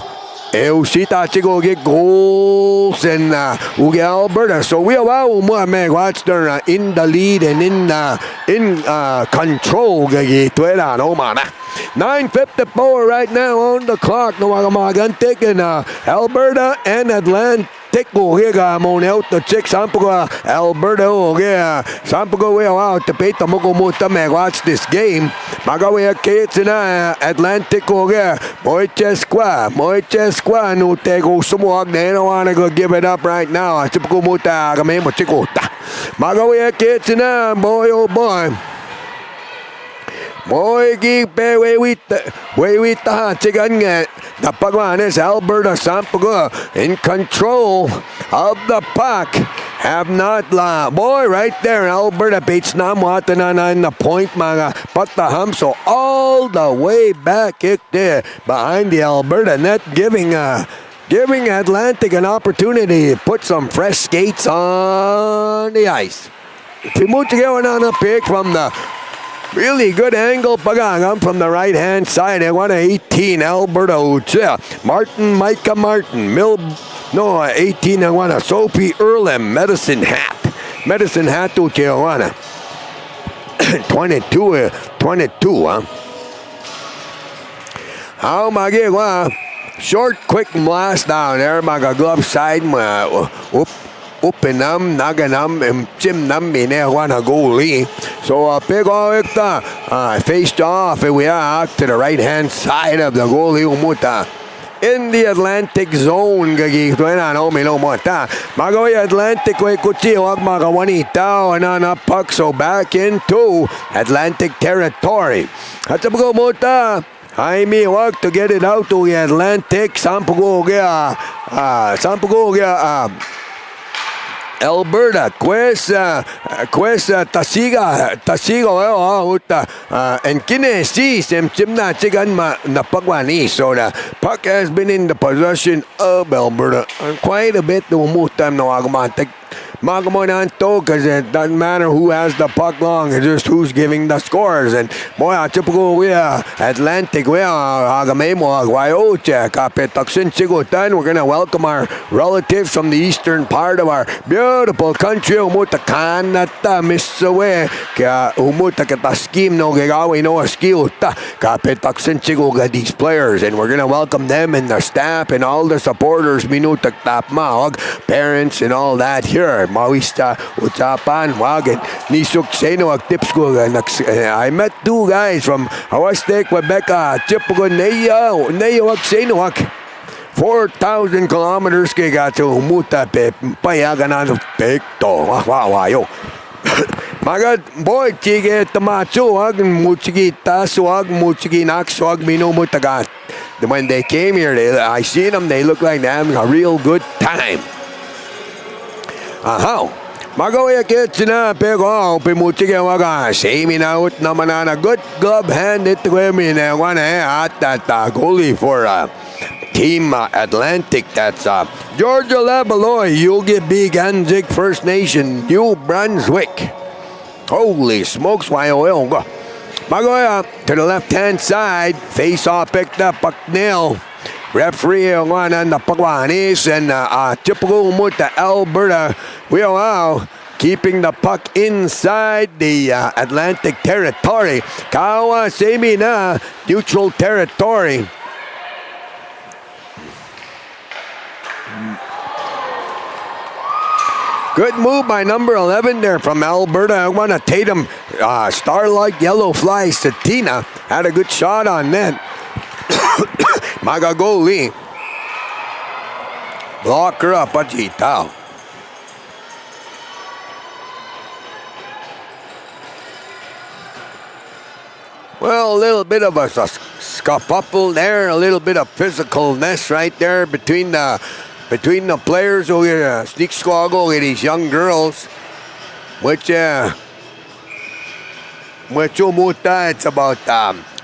Usita chigo get goals and Uge Alberta. So we allow mamegwats they're in the lead and in control. Gagituera no mana. 9:54 right now on the clock. No magante in Alberta and Atlanta. Tekko higa monel to check sampuga Alberta yeah sampuga we out to pay tamoko muta me watch this game magawe kids in Atlantic yeah Moichesqua no tego sumuag they don't want to go give it up right now sampuga muta game mo chikota magawe kids in boy oh boy Moigipe Wewita Chicken Napagwanes Alberta Sampuga in control of the puck. Have not boy right there Alberta beats Namwatanan in the point mga pataham so all the way back kick there behind the Alberta net giving Atlantic an opportunity to put some fresh skates on the ice. Pimuchigawan on a pick from the really good angle pagangam from the right hand side. They want 18 Alberta Ucha. Micah Martin, 18 I want Sophie Earlham, Medicine Hat to Tijuana. 22 huh? How magiwa short quick blast down there maga glove side Upinam, Naganam, and Chimnam, Minewana goalie. So big faced off, and we are to the right hand side of the goalie Umuta. In the Atlantic zone, Magoy Atlantic, and on a puck, so back into Atlantic territory. Hatsabugo Jaime walk to get it out to the Atlantic. Sampugogia, Alberta, Quesa, Tasiga, and Kinesi, Sem Chimna Chigan Napagwani. So the puck has been in the possession of Alberta quite a bit. No more time no Agamatic. Magamonanto, because it doesn't matter who has the puck long, it's just who's giving the scores. And boy, typical we are Atlantic, we are Agamemo, Aguayoche, Kapetaksin Chigutan. We're gonna welcome our relatives from the eastern part of our beautiful country. Umuta Kanata, Missawe, Umuta Kataskim, no Gagawi, no Askiuta, Kapetaksin Chiguga, these players. And we're gonna welcome them and their staff and all the supporters, Minutak Tapmaog, parents, and all that here. Mawista Ucapan Wagen Nisuk Seno tips ko I met two guys from Hawastek, Quebec, Chipugo Neyo Senoak 4,000 kilometers kay gato Umuta pe payagan na pekto wawayo Magad boy chige tamacho wag muchigi taswag muchigi nakswag minumutagat. When they came here, I seen them, they look like they're having a real good time. Magoya gets in a big all Pimuchigawaga, shaming out Namanana, good glove handed to him in one at that goalie for Team Atlantic. That's Georgia Labaloy, Yugi Big Anzik First Nation, New Brunswick. Holy smokes, why oil go. Magoya to the left hand side, face off picked up Bucknell. Referee on the Pagwanis and typical Muta Alberta. We are keeping the puck inside the Atlantic territory. Kawa Semina, neutral territory. Good move by number 11 there from Alberta. I want to Tatum, Starlight Yellow Fly Satina had a good shot on net. Magagoli. Block her up, Ajitao. Well, a little bit of a scuffle there, a little bit of physicalness right there between the players who are sneak squaggle with these young girls, which umuta, it's about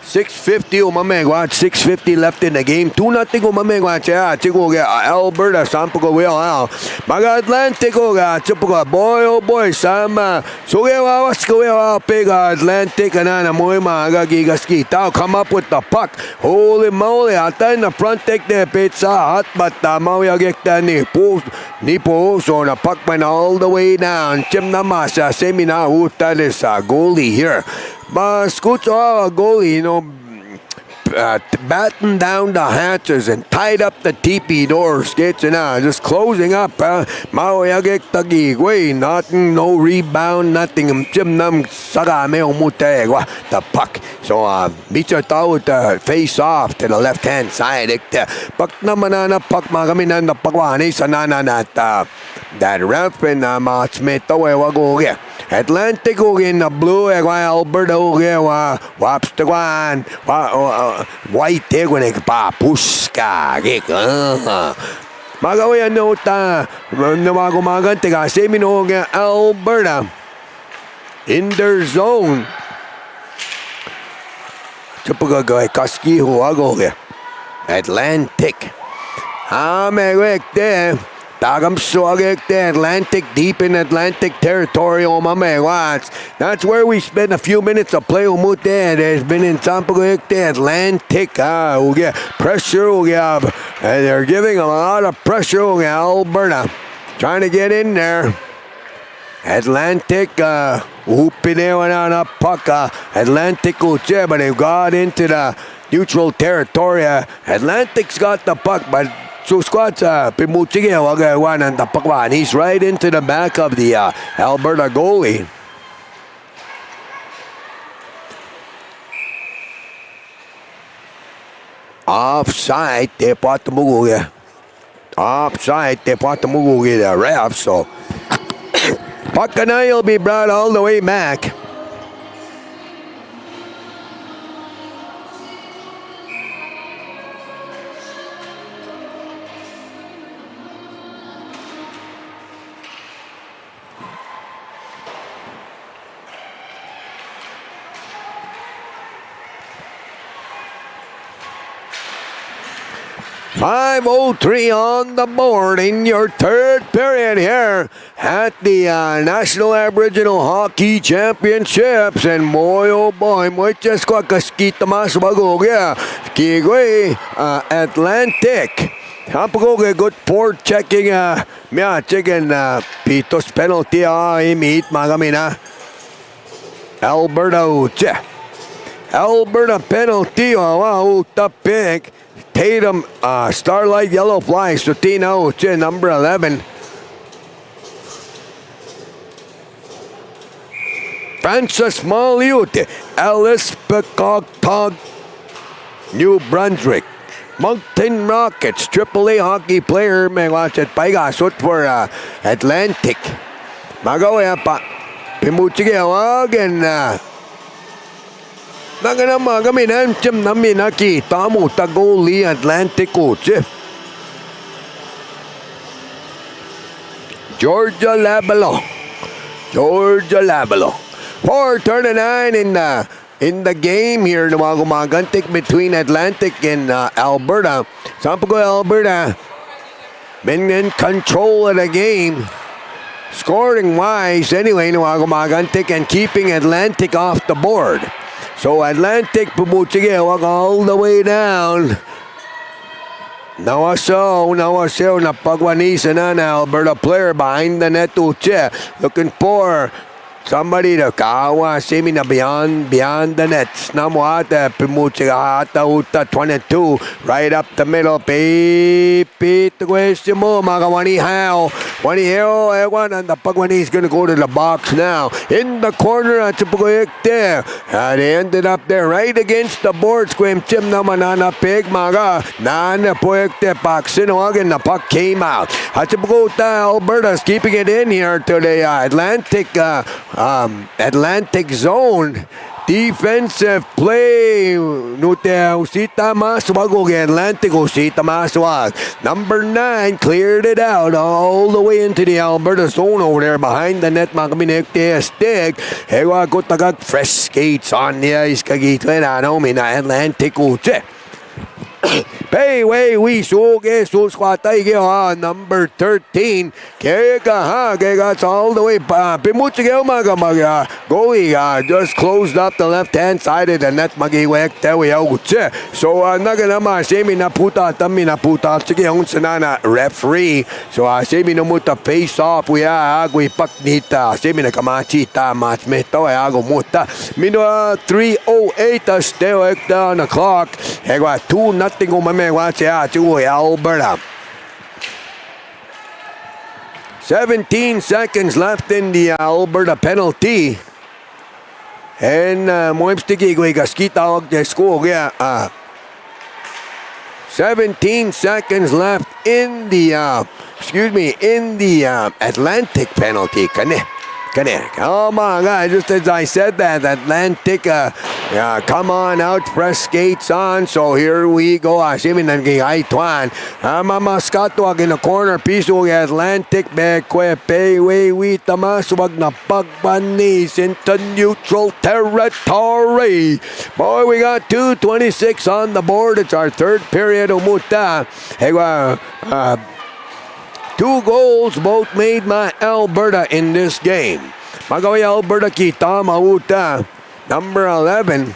6:50 umamegwa, 6:50 left in the game. 2-0 umamegwa cha Chigoga Alberta Sampugo will out. Maga Atlantic ga Chipoga boy oh boy sama. Sugewa Waskowa big Atlantic and ana moy maga gigaski. Tao come up with the puck. Holy moly, ata in the front take the pizza hot but Mauya gekta ni po so the puck went all the way down. Chimnamasa semina uta this goalie here. But Scoot's goalie, batten down the hatches and tied up the teepee doors. Just closing up. Maoyagek tagigway, nothing, no rebound, nothing. Chimnam sagame umutegwa the puck. So Bicha Tao to face off to the left hand side. Puck naman puck magaminan the pagwani sanana that ref and Matsmeto wago. Atlantic in the blue, Alberta waps the one, white egg pa puska, Magawa nota, Namagumagan, Semino, Alberta in their zone. Chupagago, Kaski, Huago here. Atlantic. Megwek there. Dagam Swagek there. Atlantic, deep in Atlantic territory. That's where we spent a few minutes of play. There's been in Tampagwek there. Atlantic. Pressure. They're giving a lot of pressure. Alberta trying to get in there. Atlantic, Upine on a puck. Atlantic, but they've got into the neutral territory. Atlantic's got the puck, but Squad's Pimuchige Wagawan and the puck. He's right into the back of the Alberta goalie. Offside, they bought the Muguga. Offside, they bought the Muguga, the ref, so. Puck and I will be brought all the way back. .503 on the board in your third period here at the National Aboriginal Hockey Championships. And boy, oh boy, muchas kaskita mas bagogya. Kigwe Atlantic. Hapagoge good port checking. Chicken pitos penalty. Imit magamina. Alberta. Alberta penalty. Wow, the pick. Tatum, Starlight Yellow Fly, Sutino, number 11. Francis Maliute, Alice Pecogtog, New Brunswick. Moncton Rockets, AAA hockey player, may watch it, Paigasut for Atlantic. Magawa pa, Pimuchigawag and Naganama kami nandiyan namin nakita mo Tagoli Atlantic coach. Georgia Labalo. 4:39 in the game here. Gumagantik between Atlantic and Alberta. Sampago Alberta been in control of the game. Scoring wise anyway, gumagantik and keeping Atlantic off the board. So Atlantic pumuchige all the way down. Nawaso napagwanisa na Alberta player behind the net uche. Looking for somebody to kawa semi na beyond the nets. Namuata pimuchiga ata uta 22 right up the middle. Pipit question mo magawani how. Wani hero ewan and the pagwani is gonna go to the box now. In the corner at Chipugoyek there. They ended up there right against the board. Squim chim naman na pig maga. Nana poek te pak sinoag the puck came out. Hachipugota Alberta's keeping it in here to the Atlantic zone. Defensive play. Usita Maswag Atlantic Usita Maswag. Number 9 cleared it out all the way into the Alberta zone over there behind the net. Makaminek te stick. Hewa ko tagag fresh skates on the ice kagito na mina Atlantic Uche. Payway we suge susquatay number 13. Kega all the way pimuchigel maga goalie just closed up the left hand side of the net magiwek tewi uche. So naganama semi na puta tami na puta sige on sanana referee. So semi no muta face off we agui paknita semi na kamachita match meto ago muta. Mino 3:08 still on the clock. Hega 2-0 watch out to Alberta. 17 seconds left in the Alberta penalty. And Moimstiki Gaskita og the school. 17 seconds left in the Atlantic penalty. Connect. Oh my God, just as I said that, Atlantic, come on out, press skates on. So here we go. Asimin ng gay Tuan. Mamaskato in the corner. Piso Atlantic. Bekwe, Payway, Witamas. Wag na pagbanis into neutral territory. Boy, we got 2:26 on the board. It's our third period. Umuta. Hey, 2 goals, both made by Alberta in this game. Magaway Alberta kita mauta. Number 11.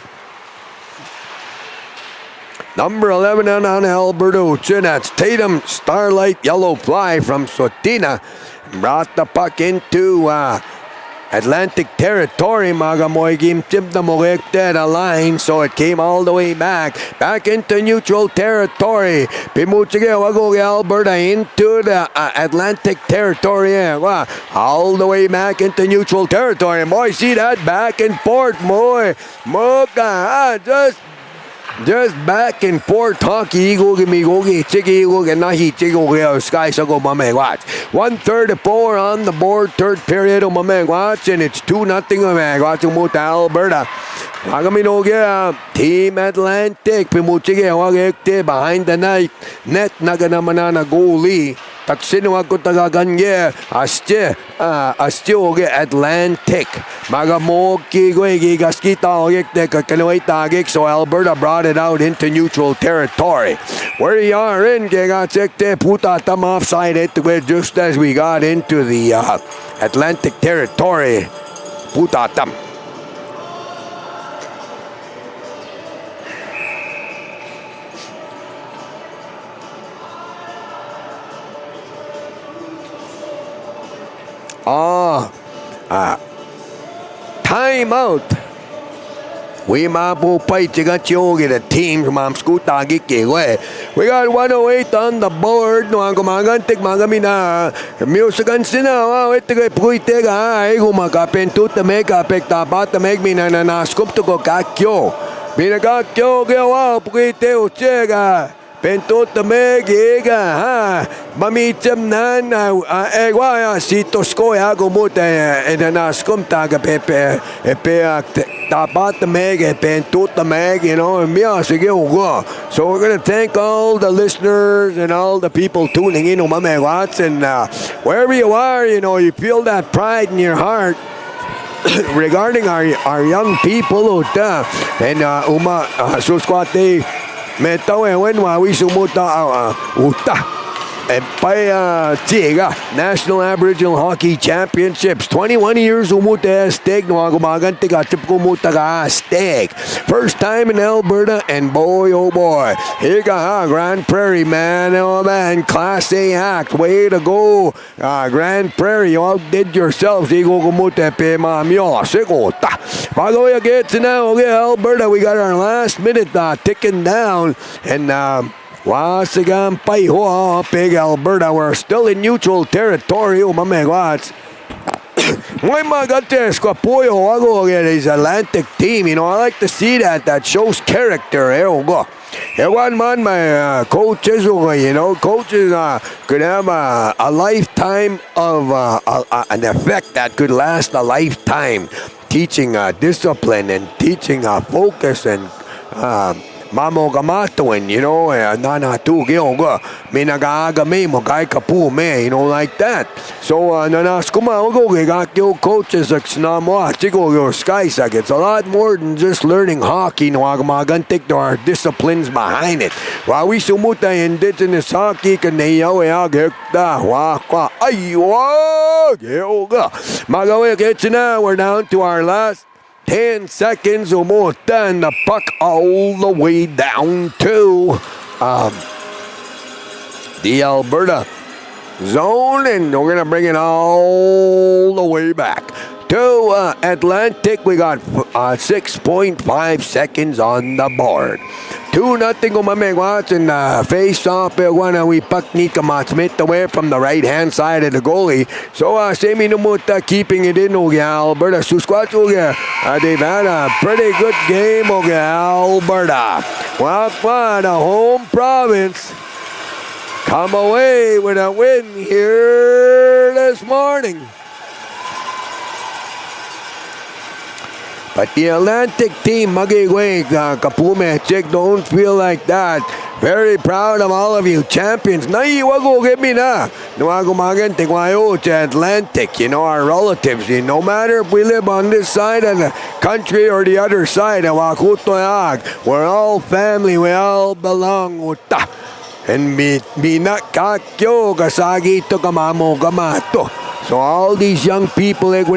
Number 11 on Alberta Uchin. That's Tatum, Starlight, yellow fly from Sotina. Brought the puck into Atlantic territory. Magamoy game tipped the Morekte a line, so it came all the way back into neutral territory. Pimuchige wago Alberta into the Atlantic territory. All the way back into neutral territory. Moy, see that back and forth, Moy. Moka, just back and forth hockey. Igogi chigi nahi chigo sky sago mamegwatch. 1:34 on the board, third period of mamegwatch, and it's 2-0 mamegwatch umuta Alberta. Agaminoge Team Atlantic pimuchige wagekte behind the net naganamanana goalie. Taksinuag ko tagaganye asti oge Atlantic. Magamoki go gigaskita ogekte kakanaway tagik, so Alberta brought it out into neutral territory. Where you are in Gegatsekte puta tam offside it just as we got into the Atlantic territory. Puta tam. Time out. We mapupay chigachogi the teams mam skuta gikiwe. We got 108 on the board. No ang gumagantik magamina. Musican sina. Ito puite ga. Gumakapentut the make apekta pat the make mina na scoop to go kakyo. Binagakyo gawa puite uchega. Pentut the megiga ha mamitem nan egwa sito skoya gumute enanaskum taga pepe tapat the meg pentut the meg, you know, mia sige ugo. So we're gonna thank all the listeners and all the people tuning in umamewats, and wherever you are, you know, you feel that pride in your heart regarding our young people and suskwate Metaw wenwa wisumuta uta Empaya Tiga National Aboriginal Hockey Championships. 21 years umuta steg no gumaganti ka tip kumuta ka steg. First time in Alberta, and boy oh boy, here ka Grand Prairie, man, oh man, Class A act, way to go, Grand Prairie, you outdid yourselves. Igo kumuta pe mamyo sigota. Bago we get to now, okay, Alberta, we got our last minute ticking down, and Wasigan Paiho, Big Alberta. We're still in neutral territory. Mamegwats. My magates Quapoyo Wago is Atlantic team. You know, I like to see that. That shows character. One man, my coaches, you know, coaches could have a lifetime of an effect that could last a lifetime. Teaching discipline and teaching focus and Mamo gamatuin, you know, nanatu gyoga, minagagame mo kay kapu me, you know, like that. So nanas kumago got your coaches mo chigo your sky sag. It's a lot more than just learning hockey. No agamagantik, there are disciplines behind it. While we sumuta indigenous hockey kanayaw agekta wakwa aywa gyoga. Magawe gets now. We're down to our last 10 seconds or more, then the puck all the way down to the Alberta zone, and we're going to bring it all the way back to Atlantic. We got 6.5 seconds on the board. 2-0 umamegwats, and face off we puck ni kamatsmit away from the right hand side of the goalie. So semi numuta keeping it in Alberta. Susquats they've had a pretty good game Alberta. Well, fun, a home province come away with a win here this morning. But the Atlantic team, magigway, kapume, chick, don't feel like that. Very proud of all of you champions. Naiwago gibi na. Nuwago magan tingwayo to Atlantic. You know, our relatives. No matter if we live on this side of the country or the other side, we're all family. We all belong. Uta. And binakakyo kasagi to kamamo kamato. So all these young people, they're like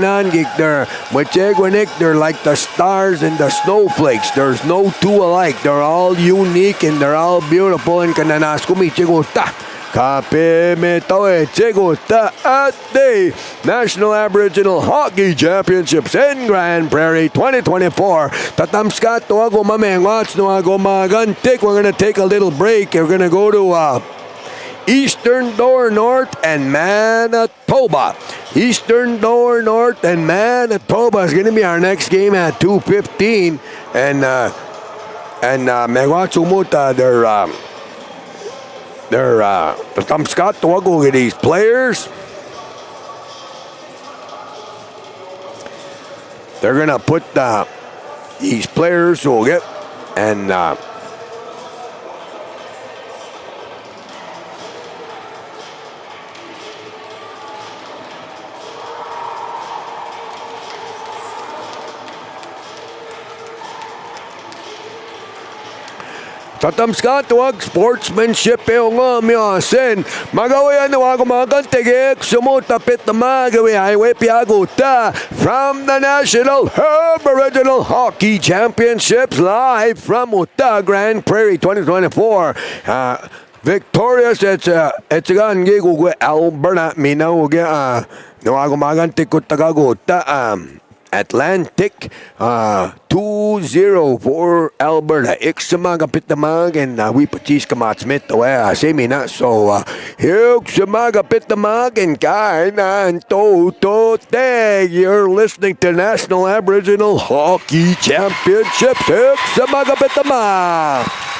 the stars and the snowflakes. There's no two alike. They're all unique and they're all beautiful. And kananas kumichiguta. Kape metoe chiguta at the National Aboriginal Hockey Championships in Grand Prairie 2024. Tatamskat tuwago mamengwats nuwago magantik. We're going to take a little break. We're going to go to Eastern Door North and Manitoba. Eastern Door North and Manitoba is going to be our next game at 2:15. And Megwachumuta, they're Scott Tuwago with these players. They're going to put these players will get and Tatamskatuag sportsmanship nga miyasin. Magawayan na ako mga kantigik. Sumutapit na magawi highway piaguta from the National Aboriginal Hockey Championships live from Uta Grand Prairie 2024. Victorious, it's again gigugu Alberta minaw no ako magantik ko tagaguta Atlantic 2-0 for Alberta. Iksamagapit namag and we pachis kamatsmit away same na so iksamagapit namag and kain to tag. You're listening to National Aboriginal Hockey Championships. Iksamagapit namag.